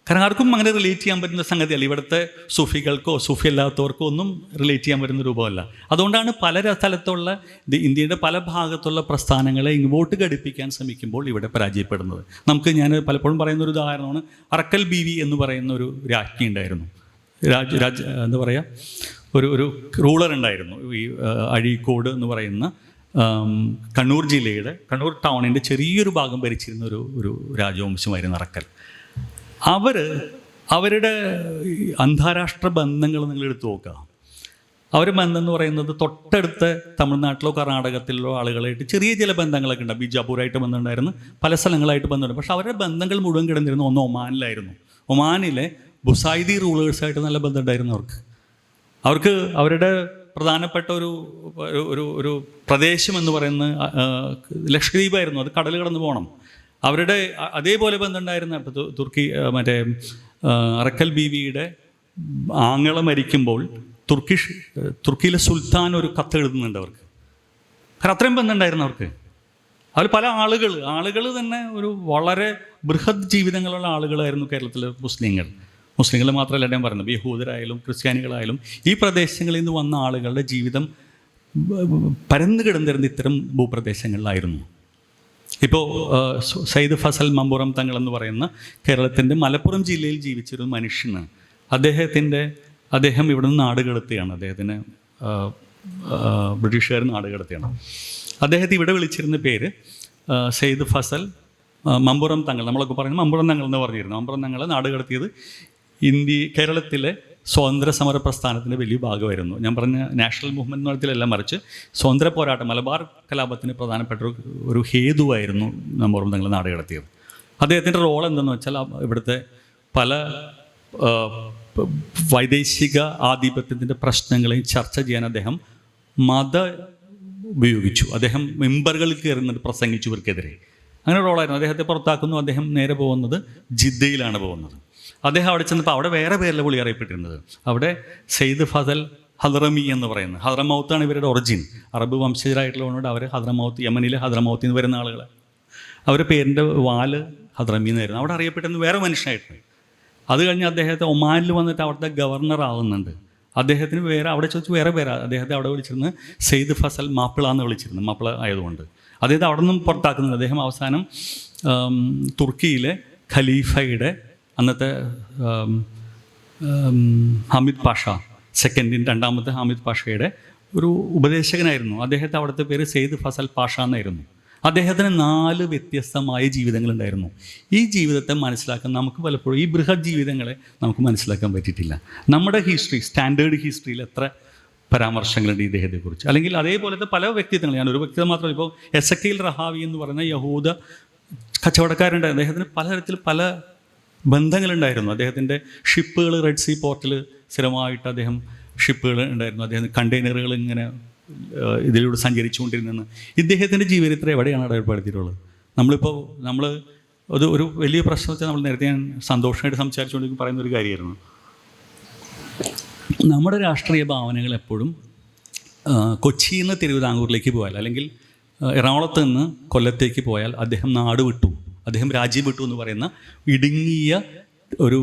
കാരണം ആർക്കും അങ്ങനെ റിലേറ്റ് ചെയ്യാൻ പറ്റുന്ന സംഗതിയല്ല. ഇവിടുത്തെ സൂഫികൾക്കോ സൂഫി അല്ലാത്തവർക്കോ ഒന്നും റിലേറ്റ് ചെയ്യാൻ പറ്റുന്ന രൂപമല്ല. അതുകൊണ്ടാണ് പല സ്ഥലത്തുള്ള ഇന്ത്യയുടെ പല ഭാഗത്തുള്ള പ്രസ്ഥാനങ്ങളെ ഇങ്ങോട്ട് ഘടിപ്പിക്കാൻ ശ്രമിക്കുമ്പോൾ ഇവിടെ പരാജയപ്പെടുന്നത്. ഞാൻ പലപ്പോഴും പറയുന്ന ഒരു ഉദാഹരണമാണ് അറക്കൽ ബീവി എന്ന് പറയുന്ന ഒരു രാജ്ഞി ഉണ്ടായിരുന്നു. എന്താ പറയുക ഒരു റൂളർ ഉണ്ടായിരുന്നു. ഈ അഴീക്കോട് എന്ന് പറയുന്ന കണ്ണൂർ ജില്ലയുടെ കണ്ണൂർ ടൗണിൻ്റെ ചെറിയൊരു ഭാഗം ഭരിച്ചിരുന്ന ഒരു രാജവംശമായിരുന്നു അറക്കൽ. അവരുടെ അന്താരാഷ്ട്ര ബന്ധങ്ങൾ നിങ്ങൾ എടുത്തു നോക്കുക. അവരുടെ ബന്ധം എന്ന് പറയുന്നത് തൊട്ടടുത്ത തമിഴ്നാട്ടിലോ കർണാടകത്തിലോ ആളുകളായിട്ട് ചെറിയ ചില ബന്ധങ്ങളൊക്കെ ഉണ്ട്. ബിജാപൂരായിട്ട് ബന്ധമുണ്ടായിരുന്നു, പല സ്ഥലങ്ങളായിട്ട് ബന്ധമുണ്ട്. പക്ഷേ അവരുടെ ബന്ധങ്ങൾ മുഴുവൻ കിടന്നിരുന്നു ഒന്ന് ഒമാനിലായിരുന്നു. ഒമാനിലെ ബുസായിദി റൂളേഴ്സായിട്ട് നല്ല ബന്ധം ഉണ്ടായിരുന്നു അവർക്ക് അവരുടെ പ്രധാനപ്പെട്ട ഒരു പ്രദേശം എന്ന് പറയുന്നത് ലക്ഷദ്വീപായിരുന്നു. അത് കടൽ കടന്ന് പോകണം. അവരുടെ അതേപോലെ ബന്ധമുണ്ടായിരുന്ന തുർക്കി അറക്കൽ ബീവിയുടെ ആങ്ങള മരിക്കുമ്പോൾ തുർക്കിയിലെ സുൽത്താൻ ഒരു കത്ത് എഴുതുന്നുണ്ട് അവർക്ക്. കാരണം അത്രയും ബന്ധമുണ്ടായിരുന്നു അവർക്ക്. അതിൽ പല ആളുകൾ തന്നെ ഒരു വളരെ ബൃഹത് ജീവിതങ്ങളുള്ള ആളുകളായിരുന്നു കേരളത്തിലെ മുസ്ലിങ്ങൾ മാത്രമല്ല ഞാൻ പറയുന്നത്, യഹൂദരായാലും ക്രിസ്ത്യാനികളായാലും ഈ പ്രദേശങ്ങളിൽ നിന്ന് വന്ന ആളുകളുടെ ജീവിതം പരന്നു കിടന്നിരുന്ന ഇത്തരം ഭൂപ്രദേശങ്ങളിലായിരുന്നു. ഇപ്പോൾ സയ്യിദ് ഫസൽ മമ്പുറം തങ്ങൾ എന്ന് പറയുന്ന കേരളത്തിൻ്റെ മലപ്പുറം ജില്ലയിൽ ജീവിച്ചൊരു മനുഷ്യന് അദ്ദേഹം ഇവിടെ നിന്ന് നാടുകടത്തുകയാണ്. അദ്ദേഹത്തിന് ബ്രിട്ടീഷുകാർ നാടുകടത്തുകയാണ്. അദ്ദേഹത്തെ ഇവിടെ വിളിച്ചിരുന്ന പേര് സയ്യിദ് ഫസൽ മമ്പുറം തങ്ങൾ. നമ്മളൊക്കെ പറയുന്നത് മമ്പുറം തങ്ങൾ എന്ന് പറഞ്ഞിരുന്നു. മമ്പുറം തങ്ങൾ നാടുകടത്തിയത് കേരളത്തിലെ സ്വാതന്ത്ര്യ സമര പ്രസ്ഥാനത്തിൻ്റെ വലിയ ഭാഗമായിരുന്നു. ഞാൻ പറഞ്ഞ നാഷണൽ മൂവ്മെൻറ്റ് നടത്തിലല്ല, മറിച്ച് സ്വാതന്ത്ര്യ പോരാട്ടം മലബാർ കലാപത്തിന് പ്രധാനപ്പെട്ട ഒരു ഹേതുവായിരുന്നു മമ്പുറം തങ്ങൾ നാടുകടത്തിയത്. അദ്ദേഹത്തിൻ്റെ റോൾ എന്തെന്ന് വെച്ചാൽ ഇവിടുത്തെ പല വൈദേശിക ആധിപത്യത്തിൻ്റെ പ്രശ്നങ്ങളെയും ചർച്ച ചെയ്യാൻ അദ്ദേഹം ഉപയോഗിച്ചു. അദ്ദേഹം മെമ്പറുകളിൽ കയറുന്നത് പ്രസംഗിച്ചു ഇവർക്കെതിരെ. അങ്ങനെ റോളായിരുന്നു. അദ്ദേഹത്തെ പുറത്താക്കുന്നു. അദ്ദേഹം നേരെ പോകുന്നത് ജിദ്ദയിലാണ് പോകുന്നത്. അദ്ദേഹം അവിടെ ചെന്നപ്പോൾ അവിടെ വേറെ പേരിലെ പുള്ളി അറിയപ്പെട്ടിരുന്നത്. അവിടെ സയ്യിദ് ഫസൽ ഹദ്റമി എന്ന് പറയുന്നത്, ഹദ്റമൗത്താണ് ഇവരുടെ ഒറിജിൻ. അറബ് വംശജരായിട്ടുള്ളതുകൊണ്ട് അവർ ഹദ്റമൗത്ത്, യമനിലെ ഹദ്റമൗത്തിൽ നിന്ന് വരുന്ന ആളുകൾ. അവരുടെ പേരിൻ്റെ വാല് ഹദ്റമി എന്നായിരുന്നു. അവിടെ അറിയപ്പെട്ടെന്ന് വേറെ മനുഷ്യനായിട്ട്. അത് കഴിഞ്ഞ് അദ്ദേഹത്തെ ഒമാനിൽ വന്നിട്ട് അവിടുത്തെ ഗവർണർ ആവുന്നുണ്ട്. അദ്ദേഹത്തിന് അവിടെ ചോദിച്ചു വേറെ പേരാ. അദ്ദേഹത്തെ അവിടെ വിളിച്ചിരുന്നത് സയ്യിദ് ഫസൽ മാപ്പിള എന്ന് വിളിച്ചിരുന്നു, മാപ്പിള ആയതുകൊണ്ട്. അദ്ദേഹത്തെ അവിടെ നിന്നും പുറത്താക്കുന്നുണ്ട്. അദ്ദേഹം അവസാനം തുർക്കിയിലെ ഖലീഫയുടെ അന്നത്തെ ഹമീദ് പാഷ രണ്ടാമത്തെ ഹാമിദ് പാഷയുടെ ഒരു ഉപദേശകനായിരുന്നു. അദ്ദേഹത്തെ അവിടുത്തെ പേര് സെയ്ദ് ഫസൽ പാഷ എന്നായിരുന്നു. അദ്ദേഹത്തിന് 4 വ്യത്യസ്തമായ ജീവിതങ്ങളുണ്ടായിരുന്നു. ഈ ജീവിതത്തെ മനസ്സിലാക്കാൻ നമുക്ക് പലപ്പോഴും ഈ ബൃഹത് ജീവിതങ്ങളെ നമുക്ക് മനസ്സിലാക്കാൻ പറ്റിയിട്ടില്ല. നമ്മുടെ സ്റ്റാൻഡേർഡ് ഹിസ്റ്ററിയിൽ എത്ര പരാമർശങ്ങളുണ്ട് ഇദ്ദേഹത്തെക്കുറിച്ച്. അല്ലെങ്കിൽ അതേപോലത്തെ പല വ്യക്തിത്വങ്ങൾ, ഞാൻ ഒരു വ്യക്തിത്വം മാത്രമല്ല, ഇപ്പോൾ എസക്കീൽ റഹാവി എന്ന് പറയുന്ന യഹൂദ കച്ചവടക്കാരുണ്ടായിരുന്നു. അദ്ദേഹത്തിന് പലതരത്തിൽ പല ബന്ധങ്ങളുണ്ടായിരുന്നു. അദ്ദേഹത്തിൻ്റെ ഷിപ്പുകൾ റെഡ് സീ പോർട്ടിൽ സ്ഥിരമായിട്ട് അദ്ദേഹം ഷിപ്പുകൾ ഉണ്ടായിരുന്നു. അദ്ദേഹത്തിന് കണ്ടെയ്നറുകൾ ഇങ്ങനെ ഇതിലൂടെ സഞ്ചരിച്ചുകൊണ്ടിരുന്നെന്ന് ഇദ്ദേഹത്തിൻ്റെ ജീവിതത്തിൽ എവിടെയാണ് അടയാളപ്പെടുത്തിയിട്ടുള്ളത്? നമ്മൾ ഒരു വലിയ പ്രശ്നത്തെ നമ്മൾ നേരത്തെ ഞാൻ സന്തോഷമായിട്ട് സംസാരിച്ചുകൊണ്ടിരിക്കും പറയുന്ന ഒരു കാര്യമായിരുന്നു. നമ്മുടെ രാഷ്ട്രീയ ഭാവനകൾ എപ്പോഴും കൊച്ചിയിൽ നിന്ന് തിരുവിതാംകൂറിലേക്ക് പോയാൽ, അല്ലെങ്കിൽ എറണാകുളത്ത് നിന്ന് കൊല്ലത്തേക്ക് പോയാൽ അദ്ദേഹം നാട് വിട്ടു, അദ്ദേഹം രാജ്യം വിട്ടു എന്ന് പറയുന്ന ഇടുങ്ങിയ ഒരു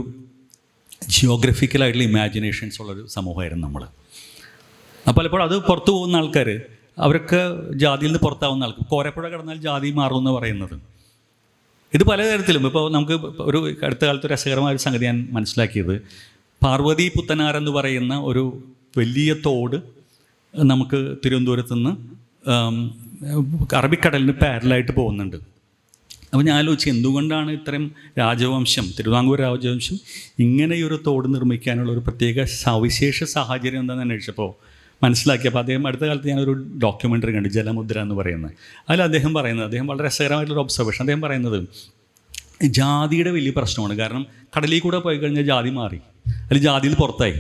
ജിയോഗ്രഫിക്കലായിട്ടുള്ള ഇമാജിനേഷൻസ് ഉള്ളൊരു സമൂഹമായിരുന്നു നമ്മൾ. പലപ്പോഴും അത് പുറത്തു പോകുന്ന ആൾക്കാർ, അവരൊക്കെ ജാതിയിൽ നിന്ന് പുറത്താവുന്ന ആൾക്കാർ, കോരപ്പുഴ കടന്നാൽ ജാതി മാറുമെന്ന് പറയുന്നത്. ഇത് പലതരത്തിലും ഇപ്പോൾ നമുക്ക് ഒരു അടുത്ത കാലത്ത് രസകരമായ ഒരു സംഗതി ഞാൻ മനസ്സിലാക്കിയത്, പാർവതി പുത്തനാരെന്ന് പറയുന്ന ഒരു വലിയ തോട് നമുക്ക് തിരുവനന്തപുരത്ത് നിന്ന് അറബിക്കടലിന് പാരലായിട്ട് പോകുന്നുണ്ട്. അപ്പോൾ ഞാൻ ആലോചിച്ചു, എന്തുകൊണ്ടാണ് ഇത്രയും തിരുവിതാംകൂർ രാജവംശം ഇങ്ങനെയൊരു തോട് നിർമ്മിക്കാനുള്ള ഒരു പ്രത്യേക സവിശേഷ സാഹചര്യം എന്താണെന്ന് അന്വേഷിച്ചപ്പോൾ മനസ്സിലാക്കിയപ്പോൾ അദ്ദേഹം അടുത്ത കാലത്ത് ഞാനൊരു ഡോക്യുമെൻ്ററി കണ്ടു, ജലമുദ്ര എന്ന് പറയുന്നത്. അതിൽ അദ്ദേഹം വളരെ രസകരമായിട്ടുള്ളൊരു ഒബ്സർവേഷൻ. അദ്ദേഹം പറയുന്നത് ജാതിയുടെ വലിയ പ്രശ്നമാണ്. കാരണം കടലിൽ കൂടെ പോയി കഴിഞ്ഞാൽ ജാതി മാറി, അല്ലെങ്കിൽ ജാതിയിൽ പുറത്തായി,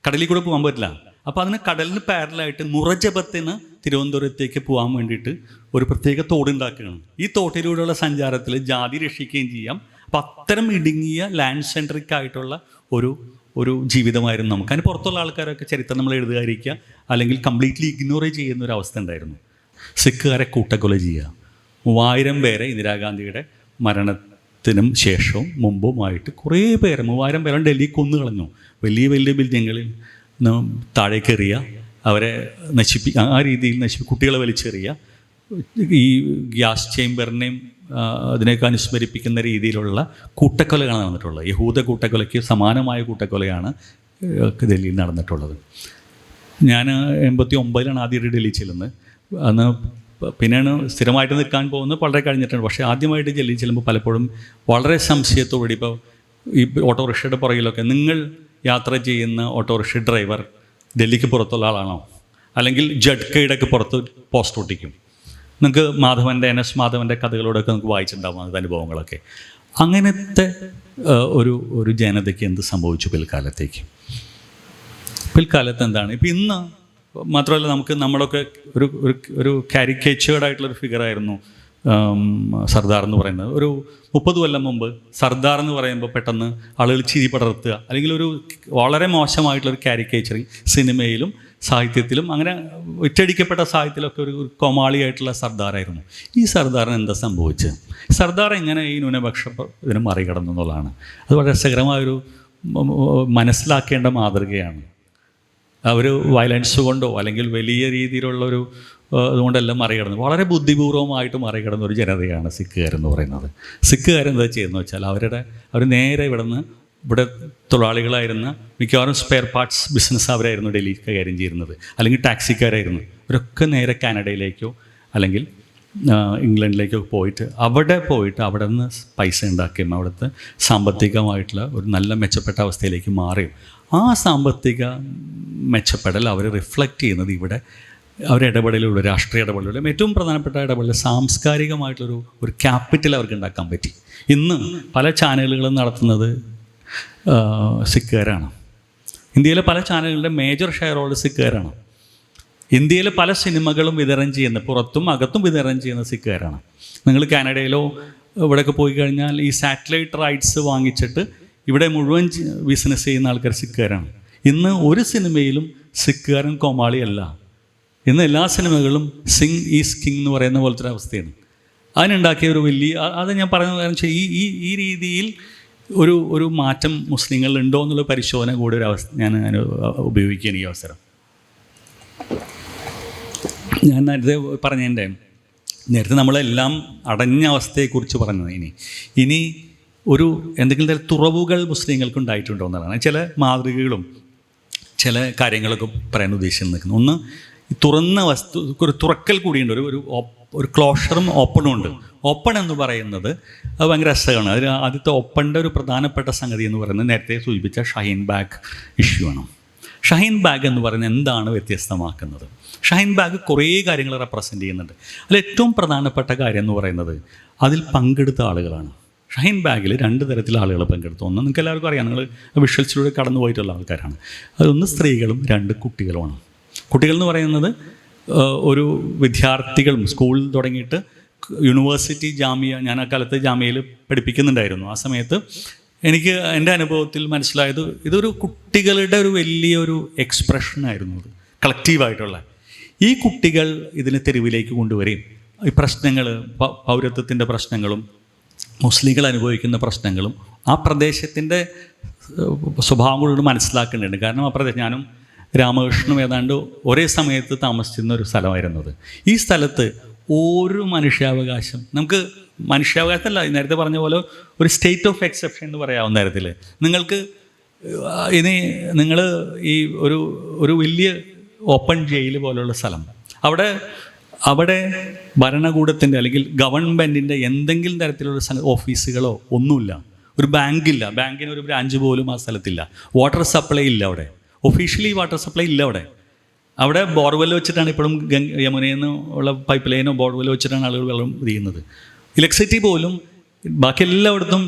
കടലിൽ കൂടെ പോകാൻ പറ്റില്ല. അപ്പോൾ അതിന് കടലിന് പാരലായിട്ട് മുറജപത്തിന് തിരുവനന്തപുരത്തേക്ക് പോകാൻ വേണ്ടിയിട്ട് ഒരു പ്രത്യേക തോടുണ്ടാക്കുകയാണ്. ഈ തോട്ടിലൂടെയുള്ള സഞ്ചാരത്തിൽ ജാതി രക്ഷിക്കുകയും ചെയ്യാം. അപ്പം അത്തരം ഇടുങ്ങിയ ലാൻഡ് സെൻട്രിക് ആയിട്ടുള്ള ഒരു ജീവിതമായിരുന്നു നമുക്ക്. അതിന് പുറത്തുള്ള ആൾക്കാരൊക്കെ ചരിത്രം നമ്മൾ എഴുതുകാരിക്കുക, അല്ലെങ്കിൽ കംപ്ലീറ്റ്ലി ഇഗ്നോർ ചെയ്യുന്ന ഒരു അവസ്ഥ ഉണ്ടായിരുന്നു. സിഖുകാരെ കൂട്ടക്കൊല ചെയ്യുക, 3000 പേരെ ഇന്ദിരാഗാന്ധിയുടെ മരണത്തിനും ശേഷവും മുമ്പുമായിട്ട് കുറേ പേരെ 3000 പേരെ ഡൽഹി കൊന്നു കളഞ്ഞു. വലിയ വലിയ ബിൽഡിങ്ങുകളിൽ താഴേക്കെറിയുക, അവരെ ആ രീതിയിൽ കുട്ടികളെ വലിച്ചെറിയുക, ഈ ഗ്യാസ് ചേംബറിനെയും അതിനെയൊക്കെ അനുസ്മരിപ്പിക്കുന്ന രീതിയിലുള്ള കൂട്ടക്കൊലയാണ് നടന്നിട്ടുള്ളത്. യഹൂദ കൂട്ടക്കൊലയ്ക്ക് സമാനമായ കൂട്ടക്കൊലയാണ് ഡൽഹിയിൽ നടന്നിട്ടുള്ളത്. ഞാൻ 89-ലാണ് ആദ്യമായിട്ട് ഡൽഹി ചെല്ലുന്നത്. അന്ന് പിന്നെയാണ് സ്ഥിരമായിട്ട് നിൽക്കാൻ പോകുന്നത് വളരെ കഴിഞ്ഞിട്ടുണ്ട്. പക്ഷേ ആദ്യമായിട്ട് ഡൽഹി ചെല്ലുമ്പോൾ പലപ്പോഴും വളരെ സംശയത്തോടുകൂടി, ഇപ്പോൾ ഈ ഓട്ടോറിക്ഷയുടെ പുറകിലൊക്കെ നിങ്ങൾ യാത്ര ചെയ്യുന്ന ഓട്ടോറിക്ഷ ഡ്രൈവർ ഡൽഹിക്ക് പുറത്തുള്ള ആളാണോ, അല്ലെങ്കിൽ ജഡ്കയുടെയൊക്കെ പുറത്ത് പോസ്റ്റ് ഒട്ടിക്കും. നിങ്ങൾക്ക് NS മാധവൻ്റെ കഥകളോടൊക്കെ നമുക്ക് വായിച്ചിട്ടുണ്ടാകും അങ്ങനത്തെ അനുഭവങ്ങളൊക്കെ. അങ്ങനത്തെ ഒരു ജനതയ്ക്ക് എന്ത് സംഭവിച്ചു പിൽക്കാലത്ത് എന്താണ്? ഇപ്പം ഇന്ന് മാത്രമല്ല, നമ്മളൊക്കെ ഒരു കാരിക്കേച്ചേർഡായിട്ടുള്ളൊരു ഫിഗറായിരുന്നു സർദാർ എന്ന് പറയുന്നത്. ഒരു 30 കൊല്ലം മുമ്പ് സർദാർ എന്ന് പറയുമ്പോൾ പെട്ടെന്ന് ആളുകൾ ചിരി പടർത്തുക, അല്ലെങ്കിൽ ഒരു വളരെ മോശമായിട്ടുള്ളൊരു കാരിക്കേച്ചറിങ് സിനിമയിലും സാഹിത്യത്തിലും, അങ്ങനെ ഒറ്റയടിക്കപ്പെട്ട സാഹിത്യത്തിലൊക്കെ ഒരു കോമാളിയായിട്ടുള്ള സർദാറായിരുന്നു. ഈ സർദാറിന് എന്താ സംഭവിച്ചത്? സർദാർ എങ്ങനെ ഈ ന്യൂനപക്ഷ ഇതിനെ മറികടന്നു എന്നുള്ളതാണ്. അത് വളരെ രസകരമായൊരു മനസ്സിലാക്കേണ്ട മാതൃകയാണ്. അവർ വയലൻസ് കൊണ്ടോ അല്ലെങ്കിൽ വലിയ രീതിയിലുള്ളൊരു അതുകൊണ്ടെല്ലാം മറികടന്നു, വളരെ ബുദ്ധിപൂർവമായിട്ട് മറികടന്ന ഒരു ജനതയാണ് സിഖുകാരെന്ന് പറയുന്നത്. സിഖുകാരെന്താ ചെയ്യുന്നത് വെച്ചാൽ അവർ നേരെ ഇവിടെ തൊഴിലാളികളായിരുന്ന മിക്കവാറും സ്പെയർ പാർട്സ് ബിസിനസ് അവരായിരുന്നു ഡൽഹി കൈകാര്യം ചെയ്യുന്നത്, അല്ലെങ്കിൽ ടാക്സിക്കാരായിരുന്നു. ഇവരൊക്കെ നേരെ കാനഡയിലേക്കോ അല്ലെങ്കിൽ ഇംഗ്ലണ്ടിലേക്കോ പോയിട്ട് അവിടെ നിന്ന് പൈസ ഉണ്ടാക്കുകയും അവിടുത്തെ സാമ്പത്തികമായിട്ടുള്ള ഒരു നല്ല മെച്ചപ്പെട്ട അവസ്ഥയിലേക്ക് മാറിയും ആ സാമ്പത്തിക മെച്ചപ്പെടൽ അവർ റിഫ്ലക്റ്റ് ചെയ്യുന്നത് ഇവിടെ അവരിടപെടലുള്ള രാഷ്ട്രീയ ഇടപെടലുള്ള ഏറ്റവും പ്രധാനപ്പെട്ട ഇടപെടൽ സാംസ്കാരികമായിട്ടുള്ളൊരു ക്യാപിറ്റൽ അവർക്ക് ഉണ്ടാക്കാൻ പറ്റി. ഇന്ന് പല ചാനലുകളും നടത്തുന്നത് സിഖുകാരാണ്. ഇന്ത്യയിലെ പല ചാനലുകളുടെ മേജർ ഷെയർ ഹോൾഡർ സിഖുകാരാണ്. ഇന്ത്യയിലെ പല സിനിമകളും വിതരണം ചെയ്യുന്ന, പുറത്തും അകത്തും വിതരണം ചെയ്യുന്ന സിഖുകാരാണ്. നിങ്ങൾ കാനഡയിലോ ഇവിടെയൊക്കെ പോയി കഴിഞ്ഞാൽ ഈ സാറ്റലൈറ്റ് റൈറ്റ്സ് വാങ്ങിച്ചിട്ട് ഇവിടെ മുഴുവൻ ബിസിനസ് ചെയ്യുന്ന ആൾക്കാർ സിഖുകാരാണ്. ഇന്ന് ഒരു സിനിമയിലും സിഖുകാരൻ കോമാളിയല്ല. ഇന്ന് എല്ലാ സിനിമകളും സിംഗ് ഈസ് കിങ് എന്ന് പറയുന്ന പോലത്തെ ഒരു അവസ്ഥയാണ്. അതിനുണ്ടാക്കിയ ഒരു വലിയ, അത് ഞാൻ പറയുന്നത് കാരണം വെച്ചാൽ ഈ രീതിയിൽ ഒരു മാറ്റം മുസ്ലിങ്ങളിൽ ഉണ്ടോ എന്നുള്ള പരിശോധന കൂടി ഒരു അവസ്ഥ ഞാൻ ഉപയോഗിക്കുകയാണ് ഈ അവസരം. ഞാൻ നേരത്തെ നമ്മളെല്ലാം അടഞ്ഞ അവസ്ഥയെക്കുറിച്ച് പറഞ്ഞത്. ഇനി എന്തെങ്കിലും തരം തുറവുകൾ മുസ്ലിങ്ങൾക്ക് ഉണ്ടായിട്ടുണ്ടോ എന്നുള്ളതാണ്. ചില മാതൃകകളും ചില കാര്യങ്ങളൊക്കെ പറയാൻ ഉദ്ദേശിച്ച് നിൽക്കുന്നു. ഒന്ന്, ഈ തുറന്ന വസ്തു ഒരു തുറക്കൽ കൂടിയുണ്ട്, ഒരു ക്ലോഷറും ഓപ്പണും ഉണ്ട്. ഓപ്പൺ എന്ന് പറയുന്നത് അത് ഭയങ്കര രസമാണ്. അതിൽ ആദ്യത്തെ ഓപ്പണിൻ്റെ ഒരു പ്രധാനപ്പെട്ട സംഗതി എന്ന് പറയുന്നത് നേരത്തെ സൂചിപ്പിച്ച ഷഹീൻ ബാഗ് ഇഷ്യൂ ആണ്. ഷഹീൻ ബാഗ് എന്ന് പറയുന്നത് എന്താണ് വ്യത്യസ്തമാക്കുന്നത്? ഷഹീൻ ബാഗ് കുറേ കാര്യങ്ങൾ റെപ്രസെൻ്റ് ചെയ്യുന്നുണ്ട്. അതിൽ ഏറ്റവും പ്രധാനപ്പെട്ട കാര്യം എന്ന് പറയുന്നത് അതിൽ പങ്കെടുത്ത ആളുകളാണ്. ഷഹീൻ ബാഗിൽ 2 തരത്തിലുള്ള ആളുകൾ പങ്കെടുത്തു. ഒന്ന് നിങ്ങൾക്ക് എല്ലാവർക്കും അറിയാം, നിങ്ങൾ വിഷ്വൽസിലൂടെ കടന്നു പോയിട്ടുള്ള ആൾക്കാരാണ്. അതൊന്ന് സ്ത്രീകളും 2 കുട്ടികളുമാണ്. കുട്ടികൾ എന്ന് പറയുന്നത് ഒരു വിദ്യാർത്ഥികളും സ്കൂൾ തുടങ്ങിയിട്ട് യൂണിവേഴ്സിറ്റി, ജാമ്യ, ഞാൻ ആ കാലത്ത് ജാമ്യയിൽ പഠിപ്പിക്കുന്നുണ്ടായിരുന്നു. ആ സമയത്ത് എനിക്ക് എൻ്റെ അനുഭവത്തിൽ മനസ്സിലായത് ഇതൊരു കുട്ടികളുടെ ഒരു വലിയൊരു എക്സ്പ്രഷനായിരുന്നു. അത് കളക്റ്റീവായിട്ടുള്ള ഈ കുട്ടികൾ ഇതിനെ തെരുവിലേക്ക് കൊണ്ടുവരികയും ഈ പ്രശ്നങ്ങൾ, പൗരത്വത്തിൻ്റെ പ്രശ്നങ്ങളും മുസ്ലിങ്ങൾ അനുഭവിക്കുന്ന പ്രശ്നങ്ങളും ആ പ്രദേശത്തിൻ്റെ സ്വഭാവം കൊണ്ട് മനസ്സിലാക്കേണ്ടതുണ്ട്. കാരണം ആ പ്രദേശം, ഞാനും രാമകൃഷ്ണനും ഏതാണ്ട് ഒരേ സമയത്ത് താമസിച്ചിരുന്ന ഒരു സ്ഥലമായിരുന്നത്. ഈ സ്ഥലത്ത് ഒരു മനുഷ്യാവകാശം, നമുക്ക് മനുഷ്യാവകാശമല്ല, നേരത്തെ പറഞ്ഞ പോലെ ഒരു സ്റ്റേറ്റ് ഓഫ് എക്സെപ്ഷൻ എന്ന് പറയാവുന്ന തരത്തിൽ നിങ്ങൾക്ക് ഇനി നിങ്ങൾ ഈ ഒരു വലിയ ഓപ്പൺ ജയിൽ പോലുള്ള സ്ഥലം, അവിടെ ഭരണകൂടത്തിൻ്റെ അല്ലെങ്കിൽ ഗവൺമെൻറ്റിൻ്റെ എന്തെങ്കിലും തരത്തിലുള്ള ഓഫീസുകളോ ഒന്നുമില്ല. ഒരു ബാങ്കില്ല, ബാങ്കിന് ഒരു ബ്രാഞ്ച് പോലും ആ സ്ഥലത്തില്ല. വാട്ടർ സപ്ലൈ ഇല്ല അവിടെ, ഒഫീഷ്യലി വാട്ടർ സപ്ലൈ ഇല്ല അവിടെ ബോർവെൽ വെച്ചിട്ടാണ് ഇപ്പോഴും യമുനയിൽ നിന്ന് ഉള്ള പൈപ്പ് ലൈനോ ബോർവെൽ വെച്ചിട്ടാണ് ആളുകൾ വെള്ളം ചെയ്യുന്നത്. ഇലക്ട്രിസിറ്റി പോലും ബാക്കി എല്ലായിടത്തും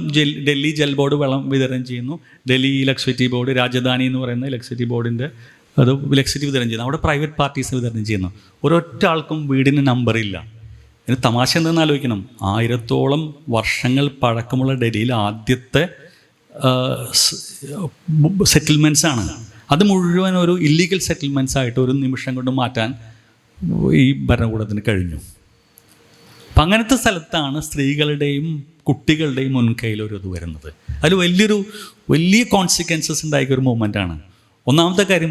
ഡൽഹി ജൽ ബോർഡ് വെള്ളം വിതരണം ചെയ്യുന്നു. ഡൽഹി ഇലക്ട്രിസിറ്റി ബോർഡ്, രാജധാനി എന്ന് പറയുന്ന ഇലക്ട്രിസിറ്റി ബോർഡിൻ്റെ അത് ഇലക്ട്രിസിറ്റി വിതരണം ചെയ്യുന്നു. അവിടെ പ്രൈവറ്റ് പാർട്ടീസ് വിതരണം ചെയ്യുന്നു. ഒരൊറ്റ ആൾക്കും വീടിന് നമ്പറില്ല. ഇതിന് തമാശ എന്തെന്ന് ആലോചിക്കണം. 1000ഓളം വർഷങ്ങൾ പഴക്കമുള്ള ഡൽഹിയിൽ ആദ്യത്തെ സെറ്റിൽമെൻറ്റ്സ് ആണ്. അത് മുഴുവൻ ഒരു ഇല്ലീഗൽ സെറ്റിൽമെൻറ്റ്സ് ആയിട്ട് ഒരു നിമിഷം കൊണ്ട് മാറ്റാൻ ഈ ഭരണകൂടത്തിന് കഴിഞ്ഞു. അപ്പം അങ്ങനത്തെ സ്ഥലത്താണ് സ്ത്രീകളുടെയും കുട്ടികളുടെയും മുൻകൈയിൽ ഒരു ഇത് വരുന്നത്. അതിൽ വലിയ കോൺസിക്വൻസസ് ഉണ്ടാക്കിയ ഒരു മൂവ്മെൻറ്റാണ്. ഒന്നാമത്തെ കാര്യം,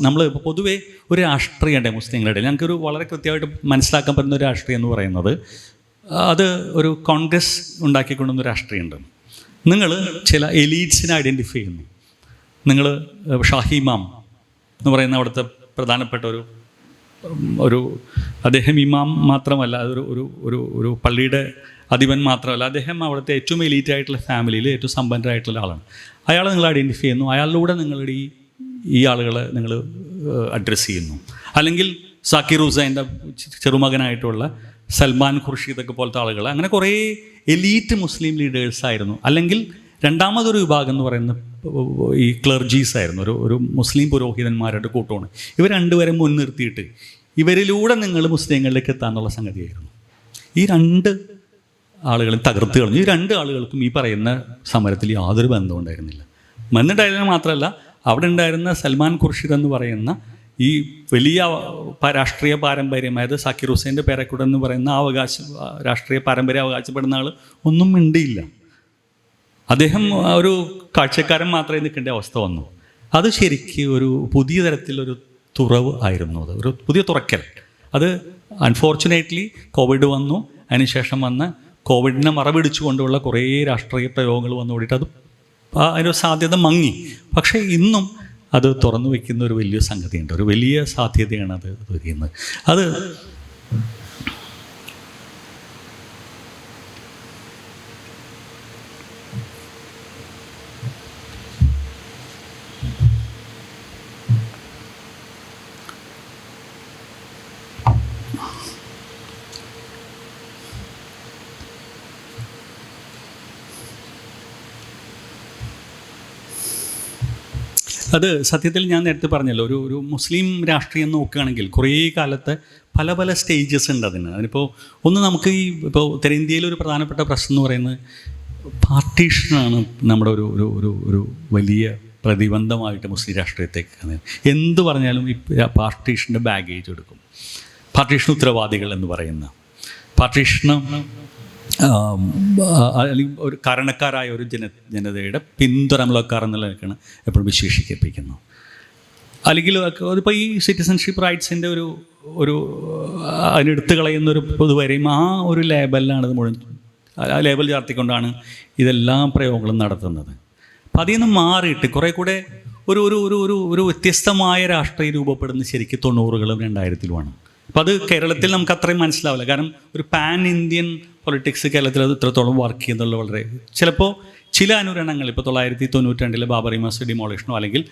നമ്മൾ പൊതുവേ ഒരു രാഷ്ട്രീയമുണ്ട് മുസ്ലിങ്ങളുടെ. ഞങ്ങൾക്കൊരു വളരെ കൃത്യമായിട്ട് മനസ്സിലാക്കാൻ പറ്റുന്ന ഒരു രാഷ്ട്രീയം എന്ന് പറയുന്നത് അത് ഒരു കോൺഗ്രസ് ഉണ്ടാക്കിക്കൊണ്ടുവന്ന രാഷ്ട്രീയമുണ്ട്. നിങ്ങൾ ചില എലീറ്റ്സിനെ ഐഡൻറ്റിഫൈ ചെയ്യുന്നു. നിങ്ങൾ ഷാഹി ഇമാം എന്ന് പറയുന്ന അവിടുത്തെ പ്രധാനപ്പെട്ട ഒരു അദ്ദേഹം ഇമാം മാത്രമല്ല, ഒരു പള്ളിയുടെ അധിപൻ മാത്രമല്ല, അദ്ദേഹം അവിടുത്തെ ഏറ്റവും എലീറ്റ് ആയിട്ടുള്ള ഫാമിലിയിൽ ഏറ്റവും സമ്പന്നരായിട്ടുള്ള ആളാണ്. അയാളെ നിങ്ങൾ ഐഡൻറ്റിഫൈ ചെയ്യുന്നു. അയാളിലൂടെ നിങ്ങളുടെ ഈ ആളുകളെ നിങ്ങൾ അഡ്രസ്സ് ചെയ്യുന്നു. അല്ലെങ്കിൽ സാക്കിർ ഹുസൈൻ്റെ ചെറുമകനായിട്ടുള്ള സൽമാൻ ഖുർഷീദൊക്കെ പോലത്തെ ആളുകൾ, അങ്ങനെ കുറേ എലീറ്റ് മുസ്ലിം ലീഡേഴ്സായിരുന്നു. അല്ലെങ്കിൽ രണ്ടാമതൊരു വിഭാഗം എന്ന് പറയുന്ന ഈ ക്ലർജീസ് ആയിരുന്നു, ഒരു മുസ്ലിം പുരോഹിതന്മാരുടെ കൂട്ടമാണ്. ഇവർ 2 പേരെ മുൻനിർത്തിയിട്ട് ഇവരിലൂടെ നിങ്ങൾ മുസ്ലിങ്ങളിലേക്ക് എത്താനുള്ള സംഗതിയായിരുന്നു. ഈ 2 ആളുകളും തകർത്ത് കളഞ്ഞു. ഈ 2 ആളുകൾക്കും ഈ പറയുന്ന സമരത്തിൽ യാതൊരു ബന്ധവും ഉണ്ടായിരുന്നില്ല. മന്നുണ്ടായിരുന്നത് മാത്രമല്ല, അവിടെ ഉണ്ടായിരുന്ന സൽമാൻ ഖുർഷിദ് എന്ന് പറയുന്ന ഈ വലിയ രാഷ്ട്രീയ പാരമ്പര്യമായത് സാക്കിർ ഹുസൈൻ്റെ പേരക്കുട എന്ന് പറയുന്ന രാഷ്ട്രീയ പാരമ്പര്യം അവകാശപ്പെടുന്ന ആൾ ഒന്നും മിണ്ടിയില്ല. അദ്ദേഹം ഒരു കാഴ്ചക്കാരൻ മാത്രമേ നിൽക്കേണ്ട അവസ്ഥ വന്നു. അത് ശരിക്കും ഒരു പുതിയ തരത്തിലൊരു തുറവ് ആയിരുന്നു. അത് ഒരു പുതിയ തുറക്കൽ. അത് അൺഫോർച്ചുനേറ്റ്ലി കോവിഡ് വന്നു. അതിനുശേഷം വന്ന് കോവിഡിനെ മറപിടിച്ചുകൊണ്ടുള്ള കുറേ രാഷ്ട്രീയ പ്രയോഗങ്ങൾ വന്നുകൂടിയിട്ട് അതിൻ്റെ സാധ്യത മങ്ങി. പക്ഷേ ഇന്നും അത് തുറന്നു വയ്ക്കുന്ന ഒരു വലിയ സംഗതിയുണ്ട്, ഒരു വലിയ സാധ്യതയാണ് അത് വയ്ക്കുന്നത്. അത് സത്യത്തിൽ ഞാൻ നേരത്തെ പറഞ്ഞല്ലോ, ഒരു മുസ്ലിം രാഷ്ട്രീയം നോക്കുകയാണെങ്കിൽ കുറേ കാലത്തെ പല സ്റ്റേജസ് ഉണ്ട് അതിനിപ്പോൾ ഒന്ന് നമുക്ക് ഇപ്പോൾ ഉത്തരേന്ത്യയിലൊരു പ്രധാനപ്പെട്ട പ്രശ്നം എന്ന് പറയുന്നത് പാർട്ടീഷനാണ്. നമ്മുടെ ഒരു വലിയ പ്രതിബന്ധമായിട്ട് മുസ്ലിം രാഷ്ട്രീയത്തേക്ക് എന്ത് പറഞ്ഞാലും ഈ പാർട്ടീഷൻ്റെ ബാഗേജ് എടുക്കും. പാർട്ടീഷൻ ഉത്തരവാദികൾ എന്ന് പറയുന്ന പാർട്ടീഷന് അല്ലെങ്കിൽ ഒരു കാരണക്കാരായ ഒരു ജനതയുടെ പിന്തുണമുള്ളക്കാർ എന്നുള്ളതൊക്കെയാണ് എപ്പോഴും വിശേഷിപ്പിക്കുന്നു. അല്ലെങ്കിൽ അതിപ്പോൾ ഈ സിറ്റിസൺഷിപ്പ് റൈറ്റ്സിൻ്റെ ഒരു അതിനെടുത്ത് കളയുന്നൊരു പൊതുവരെയും ആ ഒരു ലേബലിലാണ് ഇത് മുഴുവൻ, ആ ലേബൽ ചാർത്തിക്കൊണ്ടാണ് ഇതെല്ലാം പ്രയോഗങ്ങളും നടത്തുന്നത്. അപ്പം അതിൽ നിന്ന് മാറിയിട്ട് കുറേ കൂടെ ഒരു ഒരു ഒരു ഒരു ഒരു വ്യത്യസ്തമായ രാഷ്ട്രീയം രൂപപ്പെടുന്ന ശരിക്കും 90കളും 2000-ലുമാണ്. അപ്പോൾ അത് കേരളത്തിൽ നമുക്ക് അത്രയും മനസ്സിലാവില്ല. കാരണം ഒരു പാൻ ഇന്ത്യൻ പൊളിറ്റിക്സ് കേരളത്തിൽ അത് ഇത്രത്തോളം വർക്ക് ചെയ്യുന്നുള്ള വളരെ ചിലപ്പോൾ ചില അനുരണങ്ങൾ ഇപ്പോൾ 1992 ബാബറി മസ്ജിദ് ഡിമോളിഷനോ അല്ലെങ്കിൽ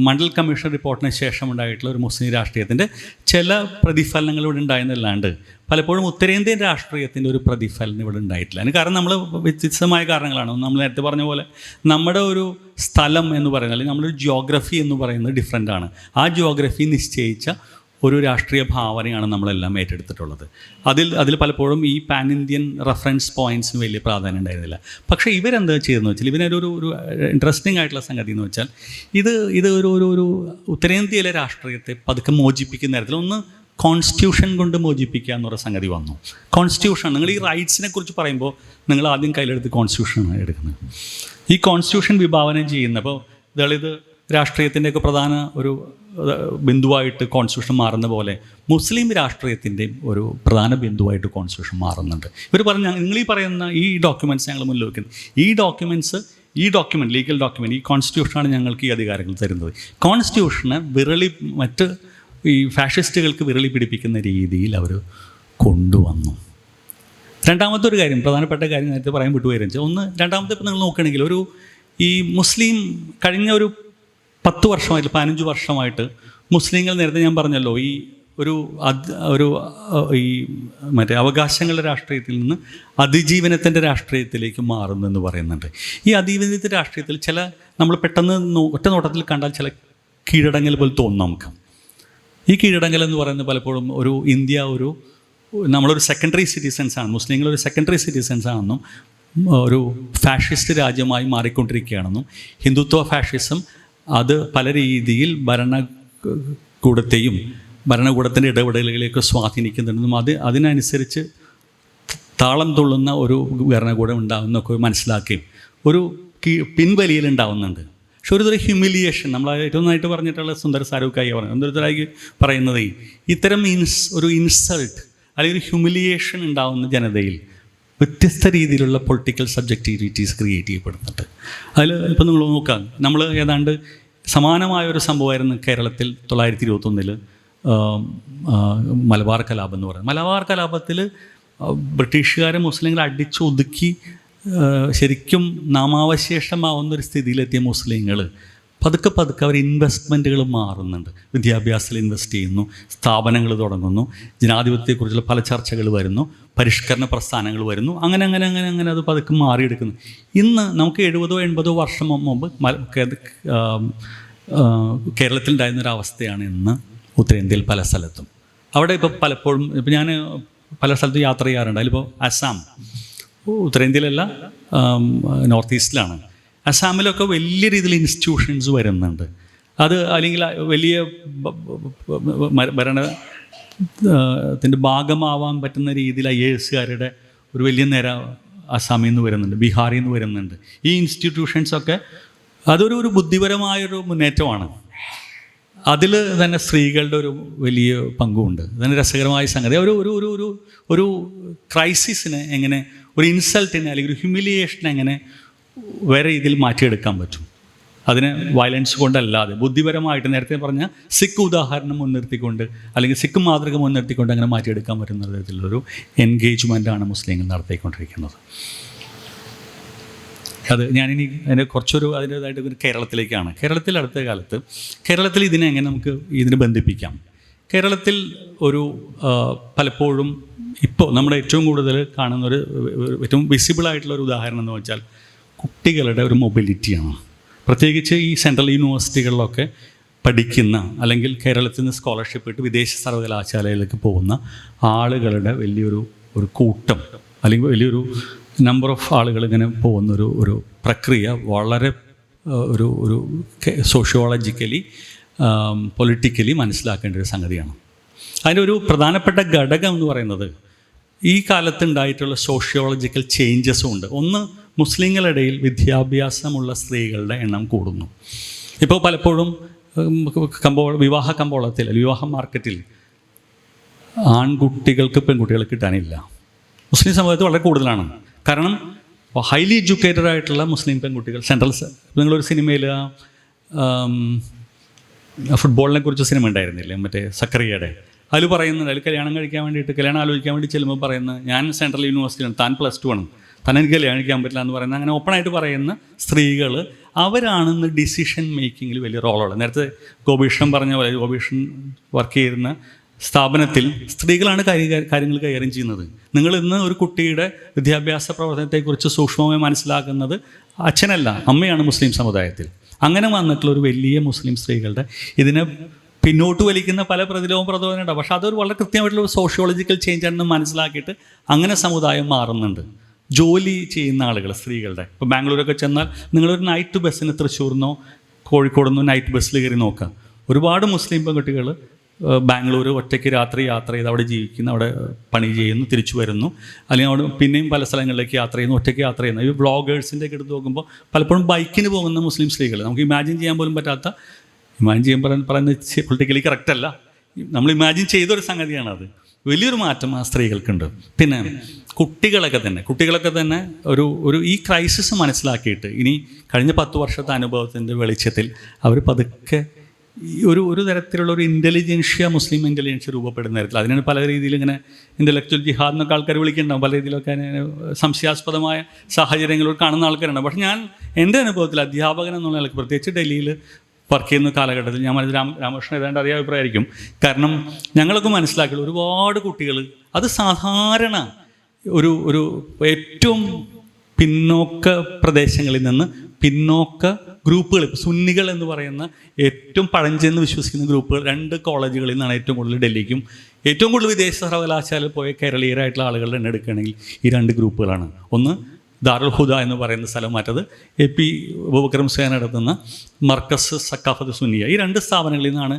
മണ്ഡൽ കമ്മീഷൻ റിപ്പോർട്ടിന് ശേഷം ഉണ്ടായിട്ടുള്ള ഒരു മുസ്ലിം രാഷ്ട്രീയത്തിൻ്റെ ചില പ്രതിഫലനങ്ങൾ ഇവിടെ ഉണ്ടായെന്നല്ലാണ്ട് പലപ്പോഴും ഉത്തരേന്ത്യൻ രാഷ്ട്രീയത്തിൻ്റെ ഒരു പ്രതിഫലനം ഇവിടെ ഉണ്ടായിട്ടില്ല. അതിന് കാരണം നമ്മൾ വ്യത്യസ്തമായ കാരണങ്ങളാണ്. നമ്മൾ നേരത്തെ പറഞ്ഞ പോലെ നമ്മുടെ ഒരു സ്ഥലം എന്ന് പറയുന്നത് അല്ലെങ്കിൽ നമ്മുടെ ഒരു ജിയോഗ്രഫി എന്ന് പറയുന്നത് ഡിഫറെൻ്റ് ആണ്. ആ ജിയോഗ്രഫി നിശ്ചയിച്ച ഒരു രാഷ്ട്രീയ ഭാവനയാണ് നമ്മളെല്ലാം ഏറ്റെടുത്തിട്ടുള്ളത്. അതിൽ പലപ്പോഴും ഈ പാൻ ഇന്ത്യൻ റെഫറൻസ് പോയിൻറ്റ്സിന് വലിയ പ്രാധാന്യം ഉണ്ടായിരുന്നില്ല. പക്ഷേ ഇവരെന്താ ചെയ്തതെന്ന് വെച്ചാൽ ഇതിനൊരു ഇൻട്രസ്റ്റിംഗ് ആയിട്ടുള്ള സംഗതി എന്ന് വെച്ചാൽ ഇത് ഒരു ഉത്തരേന്ത്യയിലെ രാഷ്ട്രീയത്തെ പതുക്കെ മോചിപ്പിക്കുന്ന തരത്തിൽ ഒന്ന് കോൺസ്റ്റിറ്റ്യൂഷൻ കൊണ്ട് മോചിപ്പിക്കുക എന്നൊരു സംഗതി വന്നു. കോൺസ്റ്റിറ്റ്യൂഷൻ, നിങ്ങൾ ഈ റൈറ്റ്സിനെ കുറിച്ച് പറയുമ്പോൾ നിങ്ങൾ ആദ്യം കയ്യിലെടുത്ത് കോൺസ്റ്റിറ്റ്യൂഷനാണ് എടുക്കുന്നത്. ഈ കോൺസ്റ്റിറ്റ്യൂഷൻ വിഭാവനം ചെയ്യുന്നപ്പോൾ ദളിത് രാഷ്ട്രീയത്തിൻ്റെയൊക്കെ പ്രധാന ഒരു ബിന്ദുവായിട്ട് കോൺസ്റ്റിറ്റ്യൂഷൻ മാറുന്ന പോലെ മുസ്ലിം രാഷ്ട്രീയത്തിൻ്റെ ഒരു പ്രധാന ബിന്ദുവായിട്ട് കോൺസ്റ്റിറ്റ്യൂഷൻ മാറുന്നുണ്ട്. ഇവർ പറഞ്ഞ നിങ്ങൾ ഈ പറയുന്ന ഈ ഡോക്യുമെൻറ്റ്സ് ഞങ്ങൾ മുന്നിൽ വയ്ക്കുന്നത്, ഈ ഡോക്യുമെൻറ്റ് ലീഗൽ ഡോക്യുമെൻറ്റ്, ഈ കോൺസ്റ്റിറ്റ്യൂഷനാണ് ഞങ്ങൾക്ക് ഈ അധികാരങ്ങൾ തരുന്നത്. കോൺസ്റ്റിറ്റ്യൂഷനെ മറ്റ് ഈ ഫാഷിസ്റ്റുകൾക്ക് വിരളി പിടിപ്പിക്കുന്ന രീതിയിൽ അവർ കൊണ്ടുവന്നു. രണ്ടാമത്തെ ഒരു കാര്യം, പ്രധാനപ്പെട്ട കാര്യം നേരത്തെ പറയാൻ വിട്ടുപോയിരുന്നത് ഒന്ന്, രണ്ടാമത്തെ ഇപ്പോൾ നിങ്ങൾ നോക്കുകയാണെങ്കിൽ ഈ മുസ്ലിം കഴിഞ്ഞ ഒരു 10 വർഷമായിട്ട് 15 വർഷമായിട്ട് മുസ്ലിങ്ങൾ നേരത്തെ ഞാൻ പറഞ്ഞല്ലോ ഈ ഈ മറ്റേ അവകാശങ്ങളുടെ രാഷ്ട്രീയത്തിൽ നിന്ന് അതിജീവനത്തിൻ്റെ രാഷ്ട്രീയത്തിലേക്ക് മാറുന്നെന്ന് പറയുന്നുണ്ട്. ഈ അതിജീവനത്തിൻ്റെ രാഷ്ട്രീയത്തിൽ നമ്മൾ പെട്ടെന്ന് ഒറ്റ നോട്ടത്തിൽ കണ്ടാൽ ചില കീഴടങ്ങൽ പോലെ തോന്നും നമുക്ക്. ഈ കീഴടങ്ങൽ എന്ന് പറയുന്നത് പലപ്പോഴും നമ്മളൊരു സെക്കൻഡറി സിറ്റിസൻസാണ്, മുസ്ലിങ്ങളൊരു സെക്കൻഡറി സിറ്റിസൻസാണെന്നും ഒരു ഫാഷിസ്റ്റ് രാജ്യമായി മാറിക്കൊണ്ടിരിക്കുകയാണെന്നും ഹിന്ദുത്വ ഫാഷിസം അത് പല രീതിയിൽ ഭരണകൂടത്തിൻ്റെ ഇടപെടലുകളെയൊക്കെ സ്വാധീനിക്കുന്നുണ്ടെന്നും അതിനനുസരിച്ച് താളം തുള്ളുന്ന ഒരു ഭരണകൂടം ഉണ്ടാകുന്നൊക്കെ മനസ്സിലാക്കുകയും ഒരു പിൻവലിയലുണ്ടാവുന്നുണ്ട്. പക്ഷെ ഒരു തരം ഹ്യൂമിലിയേഷൻ, നമ്മൾ ഏറ്റവും നന്നായിട്ട് പറഞ്ഞിട്ടുള്ള സുന്ദർ സാരൂക്കായി പറയുന്നത് ഇത്തരം ഒരു ഇൻസൾട്ട് അല്ലെങ്കിൽ ഒരു ഹ്യൂമിലിയേഷൻ ഉണ്ടാവുന്ന ജനതയിൽ വ്യത്യസ്ത രീതിയിലുള്ള പൊളിറ്റിക്കൽ സബ്ജക്റ്റിവിറ്റീസ് ക്രിയേറ്റ് ചെയ്യപ്പെടുന്നുണ്ട്. അതിൽ ഇപ്പോൾ നിങ്ങൾ നോക്കാം, നമ്മൾ ഏതാണ്ട് സമാനമായ ഒരു സംഭവമായിരുന്നു കേരളത്തിൽ 1921 മലബാർ കലാപം എന്ന് പറയുന്നത്. മലബാർ കലാപത്തിൽ ബ്രിട്ടീഷുകാരെ മുസ്ലിങ്ങളെ അടിച്ചൊതുക്കി ശരിക്കും നാമാവശേഷമാവുന്നൊരു സ്ഥിതിയിലെത്തിയ മുസ്ലിങ്ങൾ പതുക്കെ അവർ ഇൻവെസ്റ്റ്മെൻറ്റുകൾ മാറുന്നുണ്ട്. വിദ്യാഭ്യാസത്തിൽ ഇൻവെസ്റ്റ് ചെയ്യുന്നു, സ്ഥാപനങ്ങൾ തുടങ്ങുന്നു, ജനാധിപത്യത്തെക്കുറിച്ചുള്ള പല ചർച്ചകൾ വരുന്നു, പരിഷ്കരണ പ്രസ്ഥാനങ്ങൾ വരുന്നു. അങ്ങനെ അത് പതുക്കെ മാറിയെടുക്കുന്നു. ഇന്ന് നമുക്ക് 70-80 വർഷം മുമ്പ് കേരളത്തിലുണ്ടായിരുന്നൊരവസ്ഥയാണ് ഇന്ന് ഉത്തരേന്ത്യയിൽ പല സ്ഥലത്തും. അവിടെ ഇപ്പോൾ പലപ്പോഴും ഞാൻ പല സ്ഥലത്തും യാത്ര ചെയ്യാറുണ്ട്. അതിലിപ്പോൾ അസാം, ഉത്തരേന്ത്യയിലല്ല നോർത്ത് ഈസ്റ്റിലാണ്. അസാമിലൊക്കെ വലിയ രീതിയിൽ ഇൻസ്റ്റിറ്റ്യൂഷൻസ് വരുന്നുണ്ട്. അത് അല്ലെങ്കിൽ വലിയ ഭരണത്തിൻ്റെ ഭാഗമാവാൻ പറ്റുന്ന രീതിയിൽ IASകാരുടെ ഒരു വലിയ നിര അസാമിൽ നിന്ന് വരുന്നുണ്ട്, ബീഹാറിൽ നിന്ന് വരുന്നുണ്ട്. ഈ ഇൻസ്റ്റിറ്റ്യൂഷൻസൊക്കെ അതൊരു ബുദ്ധിപരമായൊരു മുന്നേറ്റമാണ്. അതിൽ തന്നെ സ്ത്രീകളുടെ ഒരു വലിയ പങ്കുമുണ്ട്. അതിന് രസകരമായ സംഗതി ഒരു ക്രൈസിസിനെ എങ്ങനെ, ഒരു ഇൻസൾട്ടിനെ അല്ലെങ്കിൽ ഒരു ഹ്യൂമിലിയേഷനെ എങ്ങനെ വേറെ രീതിയിൽ മാറ്റിയെടുക്കാൻ പറ്റും. അതിന് വയലൻസ് കൊണ്ടല്ലാതെ ബുദ്ധിപരമായിട്ട് നേരത്തെ പറഞ്ഞ സിഖ് ഉദാഹരണം മുൻനിർത്തിക്കൊണ്ട് അല്ലെങ്കിൽ സിഖ് മാതൃക മുൻനിർത്തിക്കൊണ്ട് അങ്ങനെ മാറ്റിയെടുക്കാൻ പറ്റുന്ന തരത്തിലുള്ളൊരു എൻഗേജ്മെൻറ്റാണ് മുസ്ലിങ്ങൾ നടത്തിക്കൊണ്ടിരിക്കുന്നത്. അത് ഞാനിനി അതിൻ്റെ അതിൻ്റേതായിട്ട് കേരളത്തിലേക്കാണ്. കേരളത്തിൽ അടുത്ത കാലത്ത് കേരളത്തിൽ ഇതിനെ എങ്ങനെ നമുക്ക് ഇതിനെ ബന്ധിപ്പിക്കാം? കേരളത്തിൽ പലപ്പോഴും ഇപ്പോൾ നമ്മുടെ ഏറ്റവും കൂടുതൽ കാണുന്നൊരു ഏറ്റവും വിസിബിളായിട്ടുള്ളൊരു ഉദാഹരണം എന്ന് വെച്ചാൽ കുട്ടികളുടെ ഒരു മൊബിലിറ്റിയാണ്. പ്രത്യേകിച്ച് ഈ സെൻട്രൽ യൂണിവേഴ്സിറ്റികളിലൊക്കെ പഠിക്കുന്ന അല്ലെങ്കിൽ കേരളത്തിൽ നിന്ന് സ്കോളർഷിപ്പ് ഇട്ട് വിദേശ സർവകലാശാലയിലേക്ക് പോകുന്ന ആളുകളുടെ വലിയൊരു കൂട്ടം അല്ലെങ്കിൽ വലിയൊരു നമ്പർ ഓഫ് ആളുകൾ ഇങ്ങനെ പോകുന്നൊരു പ്രക്രിയ വളരെ ഒരു സോഷ്യോളജിക്കലി പൊളിറ്റിക്കലി മനസ്സിലാക്കേണ്ട ഒരു സംഗതിയാണ്. അതിൻ്റെ ഒരു പ്രധാനപ്പെട്ട ഘടകം എന്ന് പറയുന്നത് ഈ കാലത്തുണ്ടായിട്ടുള്ള സോഷ്യോളജിക്കൽ ചേഞ്ചസും ഉണ്ട്. ഒന്ന്, മുസ്ലിങ്ങളിടയിൽ വിദ്യാഭ്യാസമുള്ള സ്ത്രീകളുടെ എണ്ണം കൂടുന്നു. ഇപ്പോൾ പലപ്പോഴും വിവാഹ കമ്പോളത്തിൽ, വിവാഹ മാർക്കറ്റിൽ ആൺകുട്ടികൾക്ക് പെൺകുട്ടികളെ കിട്ടാനില്ല. മുസ്ലിം സമൂഹത്തിൽ വളരെ കൂടുതലാണ്. കാരണം ഹൈലി എഡ്യൂക്കേറ്റഡ് ആയിട്ടുള്ള മുസ്ലിം പെൺകുട്ടികൾ നിങ്ങളൊരു സിനിമയിൽ ഫുട്ബോളിനെ കുറിച്ച് സിനിമ ഉണ്ടായിരുന്നില്ലേ, മറ്റേ സക്കറിയയുടെ. അതിൽ പറയുന്നുണ്ട്, അതിൽ കല്യാണം കഴിക്കാൻ വേണ്ടിയിട്ട്, കല്യാണം ആലോചിക്കാൻ വേണ്ടി ചെല്ലുമ്പോൾ പറയുന്നത്, ഞാൻ സെൻട്രൽ യൂണിവേഴ്സിറ്റിയാണ്, താൻ +2 ആണ്, താൻ എനിക്ക് കല്യാണം കഴിക്കാൻ പറ്റില്ല എന്ന് പറയുന്നത്, അങ്ങനെ ഓപ്പണായിട്ട് പറയുന്ന സ്ത്രീകൾ അവരാണെന്ന് ഡിസിഷൻ മേക്കിങ്ങിൽ വലിയ റോളുള്ളത്. നേരത്തെ ഗോപീഷൻ പറഞ്ഞ പോലെ, ഗോപീഷൻ വർക്ക് ചെയ്യുന്ന സ്ഥാപനത്തിൽ സ്ത്രീകളാണ് കാര്യങ്ങൾ കൈകാര്യം ചെയ്യുന്നത്. നിങ്ങൾ ഇന്ന് ഒരു കുട്ടിയുടെ വിദ്യാഭ്യാസ പ്രവർത്തനത്തെക്കുറിച്ച് സൂക്ഷ്മമായി മനസ്സിലാക്കുന്നത് അച്ഛനല്ല, അമ്മയാണ് മുസ്ലിം സമുദായത്തിൽ. അങ്ങനെ വന്നിട്ടുള്ള ഒരു വലിയ മുസ്ലിം സ്ത്രീകളുടെ ഇതിനെ പിന്നോട്ട് വലിക്കുന്ന പല പ്രചോദനമുണ്ടാവും. പക്ഷേ അതൊരു വളരെ കൃത്യമായിട്ടുള്ള ഒരു സോഷ്യോളജിക്കൽ ചേഞ്ച് ആണെന്ന് മനസ്സിലാക്കിയിട്ട് അങ്ങനെ സമുദായം മാറുന്നുണ്ട്. ജോലി ചെയ്യുന്ന ആളുകൾ, സ്ത്രീകളുടെ, ഇപ്പോൾ ബാംഗ്ലൂരൊക്കെ ചെന്നാൽ നിങ്ങളൊരു നൈറ്റ് ബസ്സിന് തൃശ്ശൂർന്നോ കോഴിക്കോടുന്നോ നൈറ്റ് ബസ്സിൽ കയറി നോക്കുക, ഒരുപാട് മുസ്ലിം പെൺകുട്ടികൾ ബാംഗ്ലൂർ ഒറ്റയ്ക്ക് രാത്രി യാത്ര ചെയ്ത് അവിടെ ജീവിക്കുന്നു, അവിടെ പണി ചെയ്യുന്നു, തിരിച്ചു വരുന്നു, അല്ലെങ്കിൽ അവിടെ പിന്നെയും പല സ്ഥലങ്ങളിലേക്ക് യാത്ര ചെയ്യുന്നു, ഒറ്റയ്ക്ക് യാത്ര ചെയ്യുന്നു. ഈ വ്ളോഗേഴ്സിൻ്റെ ഒക്കെ എടുത്ത് നോക്കുമ്പോൾ പലപ്പോഴും ബൈക്കിന് പോകുന്ന മുസ്ലിം സ്ത്രീകൾ, നമുക്ക് ഇമാജിൻ ചെയ്യാൻ പോലും പറ്റാത്ത, ഇമാജിൻ ചെയ്യാൻ പറയുന്നത് പൊളിറ്റിക്കലി കറക്റ്റല്ല, നമ്മൾ ഇമാജിൻ ചെയ്തൊരു സംഗതിയാണത്. വലിയൊരു മാറ്റം ആ സ്ത്രീകൾക്കുണ്ട്. പിന്നെ കുട്ടികളൊക്കെ തന്നെ ഒരു ഈ ക്രൈസിസ് മനസ്സിലാക്കിയിട്ട് ഇനി കഴിഞ്ഞ 10 വർഷത്തെ അനുഭവത്തിൻ്റെ വെളിച്ചത്തിൽ അവർ പതുക്കെ ഒരു തരത്തിലുള്ള ഒരു മുസ്ലിം ഇൻ്റലിജൻഷ്യ രൂപപ്പെടുന്ന തരത്തിൽ, അതിനാണ് പല രീതിയിൽ ഇങ്ങനെ ഇൻ്റലക്ച്വൽ ജിഹാദ് എന്നൊക്കെ ആൾക്കാർ വിളിക്കുന്നുണ്ടാവും, പല രീതിയിലൊക്കെ സംശയാസ്പദമായ സാഹചര്യങ്ങളോട് കാണുന്ന ആൾക്കാരുണ്ടാവും. പക്ഷേ ഞാൻ എൻ്റെ അനുഭവത്തിൽ അധ്യാപകൻ എന്നുള്ള നിലയ്ക്ക്, പ്രത്യേകിച്ച് ഡൽഹിയിൽ വർക്ക് ചെയ്യുന്ന കാലഘട്ടത്തിൽ, ഞാൻ രാമകൃഷ്ണൻ ഏതാണ്ട് അതേ അഭിപ്രായമായിരിക്കും. കാരണം ഞങ്ങളൊക്കെ മനസ്സിലാക്കിയുള്ള ഒരുപാട് കുട്ടികൾ, അത് സാധാരണ ഒരു ഏറ്റവും പിന്നോക്ക പ്രദേശങ്ങളിൽ നിന്ന് പിന്നോക്ക ഗ്രൂപ്പുകൾ, ഇപ്പോൾ സുന്നികൾ എന്ന് പറയുന്ന ഏറ്റവും പഴഞ്ചെന്ന് വിശ്വസിക്കുന്ന ഗ്രൂപ്പുകൾ 2 കോളേജുകളിൽ നിന്നാണ് ഏറ്റവും കൂടുതൽ ഡൽഹിക്കും ഏറ്റവും കൂടുതൽ വിദേശ സർവകലാശാലയിൽ പോയ കേരളീയരായിട്ടുള്ള ആളുകളുടെ എണ്ണം എടുക്കുകയാണെങ്കിൽ ഈ 2 ഗ്രൂപ്പുകളാണ്. ഒന്ന് ദാറുൽ ഹുദ എന്ന് പറയുന്ന സ്ഥലം, മറ്റത് AP അബൂബക്കർ മുസ്ലിയാർ നടത്തുന്ന മർക്കസ് സക്കാഫത്ത് സുന്നിയ. ഈ 2 സ്ഥാപനങ്ങളിൽ നിന്നാണ്.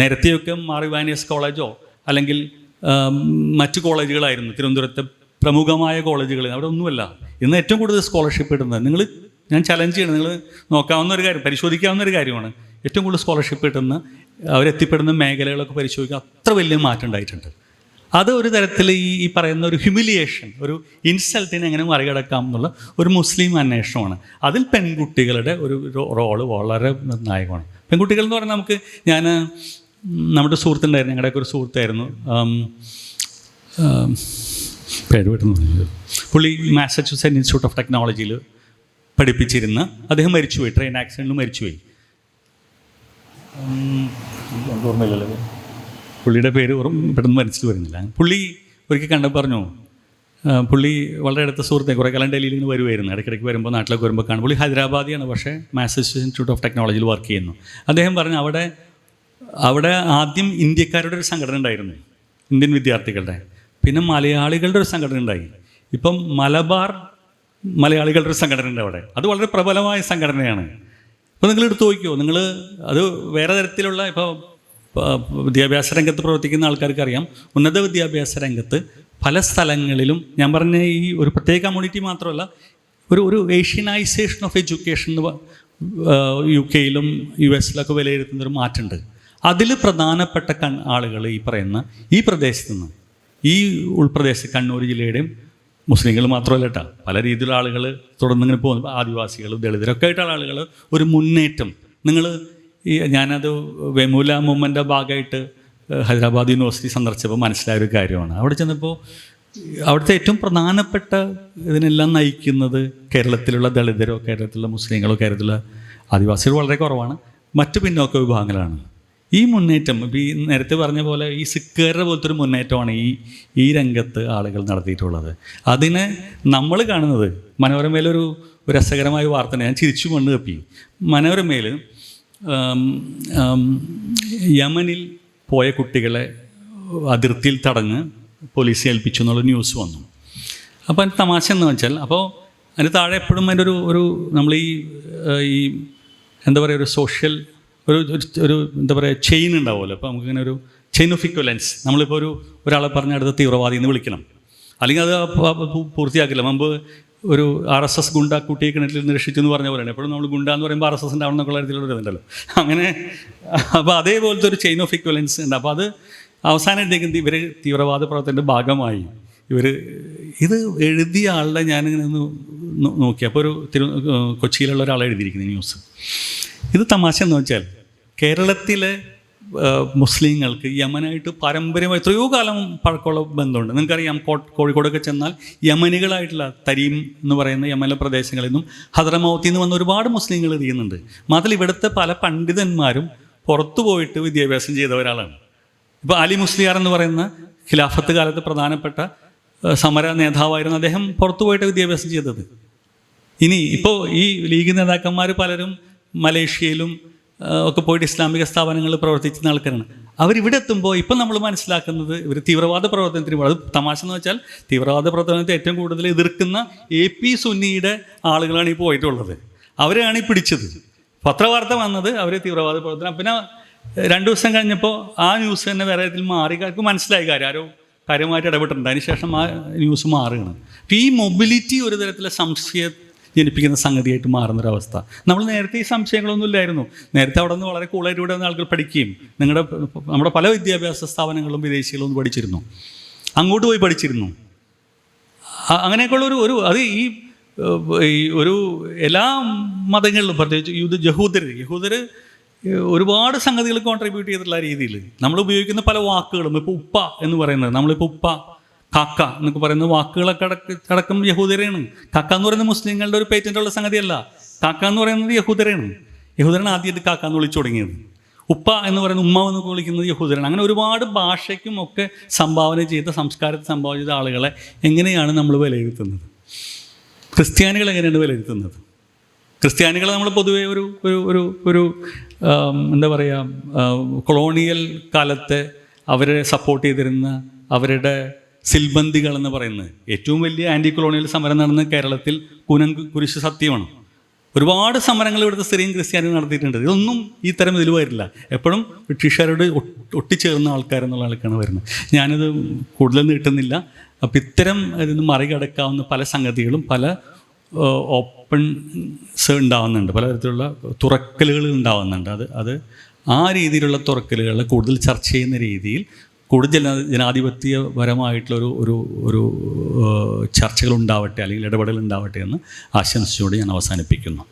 നേരത്തെയൊക്കെ മാറിവാനിയസ് കോളേജോ അല്ലെങ്കിൽ മറ്റു കോളേജുകളായിരുന്നു, തിരുവനന്തപുരത്തെ പ്രമുഖമായ കോളേജുകളിൽ. അവിടെ ഒന്നുമല്ല. ഇന്ന് ഏറ്റവും കൂടുതൽ സ്കോളർഷിപ്പ് കിട്ടുന്നത്, ഞാൻ ചലഞ്ച് ചെയ്യണം, നിങ്ങൾ നോക്കാവുന്ന ഒരു കാര്യം, പരിശോധിക്കാവുന്ന ഒരു കാര്യമാണ്. ഏറ്റവും കൂടുതൽ സ്കോളർഷിപ്പ് കിട്ടുന്ന അവരെത്തിപ്പെടുന്ന മേഖലകളൊക്കെ പരിശോധിക്കുക, അത്ര വലിയ മാറ്റം ഉണ്ടായിട്ടുണ്ട്. അത് ഒരു തരത്തിൽ ഈ പറയുന്ന ഒരു ഹ്യൂമിലിയേഷൻ, ഒരു ഇൻസൾട്ടിനെ എങ്ങനെ മറികടക്കാം എന്നുള്ള ഒരു മുസ്ലിം അന്വേഷണമാണ്. അതിൽ പെൺകുട്ടികളുടെ ഒരു റോള് വളരെ നിർണായകമാണ്. പെൺകുട്ടികൾ എന്ന് പറഞ്ഞാൽ ഞാൻ നമ്മുടെ സുഹൃത്തുണ്ടായിരുന്നു, ഞങ്ങളുടെയൊക്കെ ഒരു സുഹൃത്തായിരുന്നു, പേര് വിടുന്നു, പുള്ളി മാസച്യൂസെറ്റ്സ് ഇൻസ്റ്റിറ്റ്യൂട്ട് ഓഫ് ടെക്നോളജിയിൽ പഠിപ്പിച്ചിരുന്ന അദ്ദേഹം മരിച്ചുപോയി, ട്രെയിൻ ആക്സിഡൻറ്റിൽ മരിച്ചുപോയി. ഓർമ്മയില്ലല്ലോ, പുള്ളിയുടെ പേര് പെട്ടെന്ന് മനസ്സിൽ വരുന്നില്ല. പുള്ളി ഒരിക്കൽ കണ്ടപ്പോൾ പറഞ്ഞു, പുള്ളി വളരെ അടുത്ത സുഹൃത്തെ, കുറേ കാലം ഡൽഹിയിൽ നിന്ന് വരുമായിരുന്നു, ഇടയ്ക്കിടയ്ക്ക് വരുമ്പോൾ നാട്ടിലേക്ക് വരുമ്പോൾ കാണും. പുള്ളി ഹൈദരാബാദിയാണ്, പക്ഷേ മാസച്യൂസെറ്റ്സ് ഇൻസ്റ്റിറ്റ്യൂട്ട് ഓഫ് ടെക്നോളജിയിൽ വർക്ക് ചെയ്യുന്നു. അദ്ദേഹം പറഞ്ഞു, അവിടെ ആദ്യം ഇന്ത്യക്കാരുടെ ഒരു സംഘടന ഉണ്ടായിരുന്നു, ഇന്ത്യൻ വിദ്യാർത്ഥികളുടെ, പിന്നെ മലയാളികളുടെ ഒരു സംഘടന ഉണ്ടായി, ഇപ്പം മലബാർ മലയാളികളുടെ ഒരു സംഘടന ഉണ്ട് അവിടെ. അത് വളരെ പ്രബലമായ സംഘടനയാണ്. ഇപ്പോൾ നിങ്ങൾ എടുത്ത് നോക്കിയോ, അത് വേറെ തരത്തിലുള്ള, ഇപ്പോൾ വിദ്യാഭ്യാസ രംഗത്ത് പ്രവർത്തിക്കുന്ന ആൾക്കാർക്ക് അറിയാം, ഉന്നത വിദ്യാഭ്യാസ രംഗത്ത് പല സ്ഥലങ്ങളിലും ഞാൻ പറഞ്ഞ ഈ ഒരു പ്രത്യേക കമ്മ്യൂണിറ്റി മാത്രമല്ല, ഒരു ഏഷ്യനൈസേഷൻ ഓഫ് എഡ്യൂക്കേഷൻ UK-യിലും US-ലൊക്കെ വിലയിരുത്തുന്നൊരു മാറ്റമുണ്ട്. അതിൽ പ്രധാനപ്പെട്ട ആളുകൾ ഈ പറയുന്ന ഈ പ്രദേശത്ത് നിന്ന്, ഈ ഉൾപ്രദേശ കണ്ണൂർ ജില്ലയുടെയും മുസ്ലിങ്ങൾ മാത്രമല്ല കേട്ടോ, പല രീതിയിലുള്ള ആളുകൾ തുടർന്നിങ്ങനെ പോകുന്നു, ആദിവാസികൾ, ദളിതരൊക്കെ ആയിട്ടുള്ള ആളുകൾ ഒരു മുന്നേറ്റം. ഞാനത് വെമുല മൂവ്മെൻ്റെ ഭാഗമായിട്ട് ഹൈദരാബാദ് യൂണിവേഴ്സിറ്റി സന്ദർശിച്ചപ്പോൾ മനസ്സിലായൊരു കാര്യമാണ്. അവിടെ ചെന്നപ്പോൾ അവിടുത്തെ ഏറ്റവും പ്രധാനപ്പെട്ട ഇതിനെല്ലാം നയിക്കുന്നത് കേരളത്തിലുള്ള ദളിതരോ കേരളത്തിലുള്ള മുസ്ലിങ്ങളോ കേരളത്തിലുള്ള ആദിവാസികൾ വളരെ കുറവാണ്, മറ്റു പിന്നോക്ക വിഭാഗങ്ങളാണ്. ഈ മുന്നേറ്റം, ഈ നേരത്തെ പറഞ്ഞ പോലെ ഈ സിക്കുകാരുടെ പോലത്തെ ഒരു മുന്നേറ്റമാണ് ഈ രംഗത്ത് ആളുകൾ നടത്തിയിട്ടുള്ളത്. അതിനെ നമ്മൾ കാണുന്നത് മനോരമയിലൊരു രസകരമായ വാർത്ത, ഞാൻ ചിരിച്ചു മണ്ണ് കപ്പി. മനോരമയിൽ യമനിൽ പോയ കുട്ടികളെ അതിർത്തിയിൽ തടഞ്ഞ് പോലീസ് ഏൽപ്പിച്ചു എന്നുള്ള ന്യൂസ് വന്നു. അപ്പോൾ അതിന് തമാശ എന്ന് വെച്ചാൽ, അപ്പോൾ അതിന് താഴെ എപ്പോഴും അതിൻ്റെ ഒരു നമ്മൾ ഈ എന്താ പറയുക, ഒരു സോഷ്യൽ ഒരു എന്താ പറയുക ചെയിൻ ഉണ്ടാവുമല്ലോ. അപ്പോൾ നമുക്കിങ്ങനെ ഒരു ചെയിൻ ഓഫ് ഇക്വലൻസ്, നമ്മളിപ്പോൾ ഒരാളെ പറഞ്ഞ അടുത്ത തീവ്രവാദി എന്ന് വിളിക്കണം, അല്ലെങ്കിൽ അത് പൂർത്തിയാക്കില്ല. മുമ്പ് ഒരു RSS ഗുണ്ട കുട്ടിയെ കിണറ്റിൽ നിരക്ഷിച്ചു എന്ന് പറഞ്ഞ പോലെയാണ്. എപ്പോഴും നമ്മൾ ഗുണ്ട എന്ന് പറയുമ്പോൾ RSS ഉണ്ടാവണമെന്നൊക്കെ തരത്തിലുള്ള ഇതുണ്ടല്ലോ, അങ്ങനെ. അപ്പോൾ അതേപോലത്തെ ഒരു ചെയിൻ ഓഫ് ഇക്വലൻസ് ഉണ്ട്. അപ്പോൾ അത് അവസാനത്തേക്കും ഇവർ തീവ്രവാദ പ്രവർത്തനത്തിൻ്റെ ഭാഗമായി ഇത് എഴുതിയ ആളുടെ ഞാനിങ്ങനെ ഒന്ന് നോക്കി. അപ്പോൾ കൊച്ചിയിലുള്ള ഒരാളെ എഴുതിയിരിക്കുന്ന ന്യൂസ്, ഇത് തമാശ എന്ന് വെച്ചാൽ കേരളത്തിലെ മുസ്ലിങ്ങൾക്ക് യമനായിട്ട് പാരമ്പര്യമായി എത്രയോ കാലം പഴക്കമുള്ള ബന്ധമുണ്ട്. നിങ്ങൾക്കറിയാം, കോഴിക്കോടൊക്കെ ചെന്നാൽ യമനികളായിട്ടുള്ള തരീം എന്ന് പറയുന്ന യമനിലെ പ്രദേശങ്ങളിൽ നിന്നും ഹദ്രമൗത്തിൽ നിന്ന് വന്ന ഒരുപാട് മുസ്ലിങ്ങൾ ഇരിക്കുന്നുണ്ട്. മാത്രമല്ല ഇവിടുത്തെ പല പണ്ഡിതന്മാരും പുറത്തു പോയിട്ട് വിദ്യാഭ്യാസം ചെയ്ത ഒരാളാണ്. ഇപ്പോൾ അലി മുസ്ലിയാർ എന്ന് പറയുന്ന ഖിലാഫത്ത് കാലത്ത് പ്രധാനപ്പെട്ട സമര നേതാവായിരുന്നു അദ്ദേഹം, പുറത്തു പോയിട്ട് വിദ്യാഭ്യാസം ചെയ്തത്. ഇനി ഇപ്പോൾ ഈ ലീഗ് നേതാക്കന്മാർ പലരും മലേഷ്യയിലും ഒക്കെ പോയിട്ട് ഇസ്ലാമിക സ്ഥാപനങ്ങളിൽ പ്രവർത്തിക്കുന്ന ആൾക്കാരാണ്. അവരിവിടെ എത്തുമ്പോൾ ഇപ്പം നമ്മൾ മനസ്സിലാക്കുന്നത് ഇവർ തീവ്രവാദ പ്രവർത്തനത്തിന് പോകും. അത് തമാശ എന്ന് വെച്ചാൽ തീവ്രവാദ പ്രവർത്തനത്തെ ഏറ്റവും കൂടുതൽ എതിർക്കുന്ന AP സുന്നിയുടെ ആളുകളാണ് ഈ പോയിട്ടുള്ളത്. അവരെയാണ് ഈ പിടിച്ചത്. പത്രവാർത്ത വന്നത് അവർ തീവ്രവാദ പ്രവർത്തനം. പിന്നെ 2 ദിവസം കഴിഞ്ഞപ്പോൾ ആ ന്യൂസ് തന്നെ വേറെ ഇതിൽ മാറി. അവർക്ക് മനസ്സിലായി ആരോ കാര്യമായിട്ട് ഇടപെട്ടിട്ടുണ്ട്. അതിനുശേഷം ആ ന്യൂസ് മാറുകയാണ്. അപ്പോൾ ഈ മൊബിലിറ്റി ഒരു തരത്തിലെ സംശയം ജനിപ്പിക്കുന്ന സംഗതിയായിട്ട് മാറുന്നൊരവസ്ഥ. നമ്മൾ നേരത്തെ ഈ സംശയങ്ങളൊന്നും ഇല്ലായിരുന്നു. നേരത്തെ അവിടെ നിന്ന് വളരെ കൂളായിട്ട് ഇവിടെ നിന്ന് ആളുകൾ പഠിക്കുകയും നമ്മുടെ പല വിദ്യാഭ്യാസ സ്ഥാപനങ്ങളിലും വിദേശികളൊന്നും പഠിച്ചിരുന്നു, അങ്ങോട്ട് പോയി പഠിച്ചിരുന്നു. അങ്ങനെയൊക്കെയുള്ള അത് ഈ ഒരു എല്ലാ മതങ്ങളിലും പ്രത്യേകിച്ച് യഹൂദർ ഒരുപാട് സംഗതികൾ കോൺട്രിബ്യൂട്ട് ചെയ്തിട്ടുള്ള രീതിയിൽ നമ്മൾ ഉപയോഗിക്കുന്ന പല വാക്കുകളും, ഇപ്പോൾ ഉപ്പ എന്ന് പറയുന്നത്, നമ്മളിപ്പോൾ ഉപ്പ, കാക്ക എന്നൊക്കെ പറയുന്ന വാക്കുകളൊക്കെ അടക്കം യഹൂദരാണ്. കാക്ക എന്ന് പറയുന്നത് മുസ്ലിങ്ങളുടെ ഒരു പേറ്റൻ്റുള്ള സംഗതിയല്ല. കാക്ക എന്ന് പറയുന്നത് യഹൂദരാണ് ആദ്യമായിട്ട് കാക്ക എന്ന് വിളിച്ചു തുടങ്ങിയത്. ഉപ്പ എന്ന് പറയുന്നത് ഉമ്മ എന്നൊക്കെ വിളിക്കുന്നത് യഹൂദരാണ്. അങ്ങനെ ഒരുപാട് ഭാഷയ്ക്കും ഒക്കെ സംഭാവന ചെയ്ത, സംസ്കാരത്തെ സംഭാവന ചെയ്ത ആളുകളെ എങ്ങനെയാണ് നമ്മൾ വിലയിരുത്തുന്നത്? ക്രിസ്ത്യാനികൾ എങ്ങനെയാണ് വിലയിരുത്തുന്നത്? ക്രിസ്ത്യാനികളെ നമ്മൾ പൊതുവേ ഒരു എന്താ പറയുക, കൊളോണിയൽ കാലത്തെ അവരെ സപ്പോർട്ട് ചെയ്തിരുന്ന അവരുടെ സിൽബന്ദികൾ എന്ന് പറയുന്നത് ഏറ്റവും വലിയ ആൻറ്റി കൊളോണിയൽ സമരം നടന്ന കേരളത്തിൽ കുരിശ് സത്യമാണ്. ഒരുപാട് സമരങ്ങൾ ഇവിടുത്തെ സ്ത്രീയും ക്രിസ്ത്യാനിയും നടത്തിയിട്ടുണ്ട്. ഇതൊന്നും ഈ തരം ഇതിൽ വരില്ല. എപ്പോഴും ബ്രിട്ടീഷുകാരോട് ഒട്ടിച്ചേർന്ന ആൾക്കാരെന്നുള്ള ആൾക്കാണ് വരുന്നത്. ഞാനിത് കൂടുതൽ നീട്ടുന്നില്ല. അപ്പം ഇത്തരം ഇതിന് മറികടക്കാവുന്ന പല സംഗതികളും, പല ഓപ്പൺസ് ഉണ്ടാവുന്നുണ്ട്, പലതരത്തിലുള്ള തുറക്കലുകൾ ഉണ്ടാവുന്നുണ്ട്. അത് ആ രീതിയിലുള്ള തുറക്കലുകളെ കൂടുതൽ ചർച്ച ചെയ്യുന്ന രീതിയിൽ കൂടുതൽ ജനാധിപത്യപരമായിട്ടുള്ള ഒരു ചർച്ചകൾ ഉണ്ടാവട്ടെ, അല്ലെങ്കിൽ ഇടപെടൽ ഉണ്ടാവട്ടെ എന്ന് ആശംസിച്ചുകൊണ്ട് ഞാൻ അവസാനിപ്പിക്കുന്നു.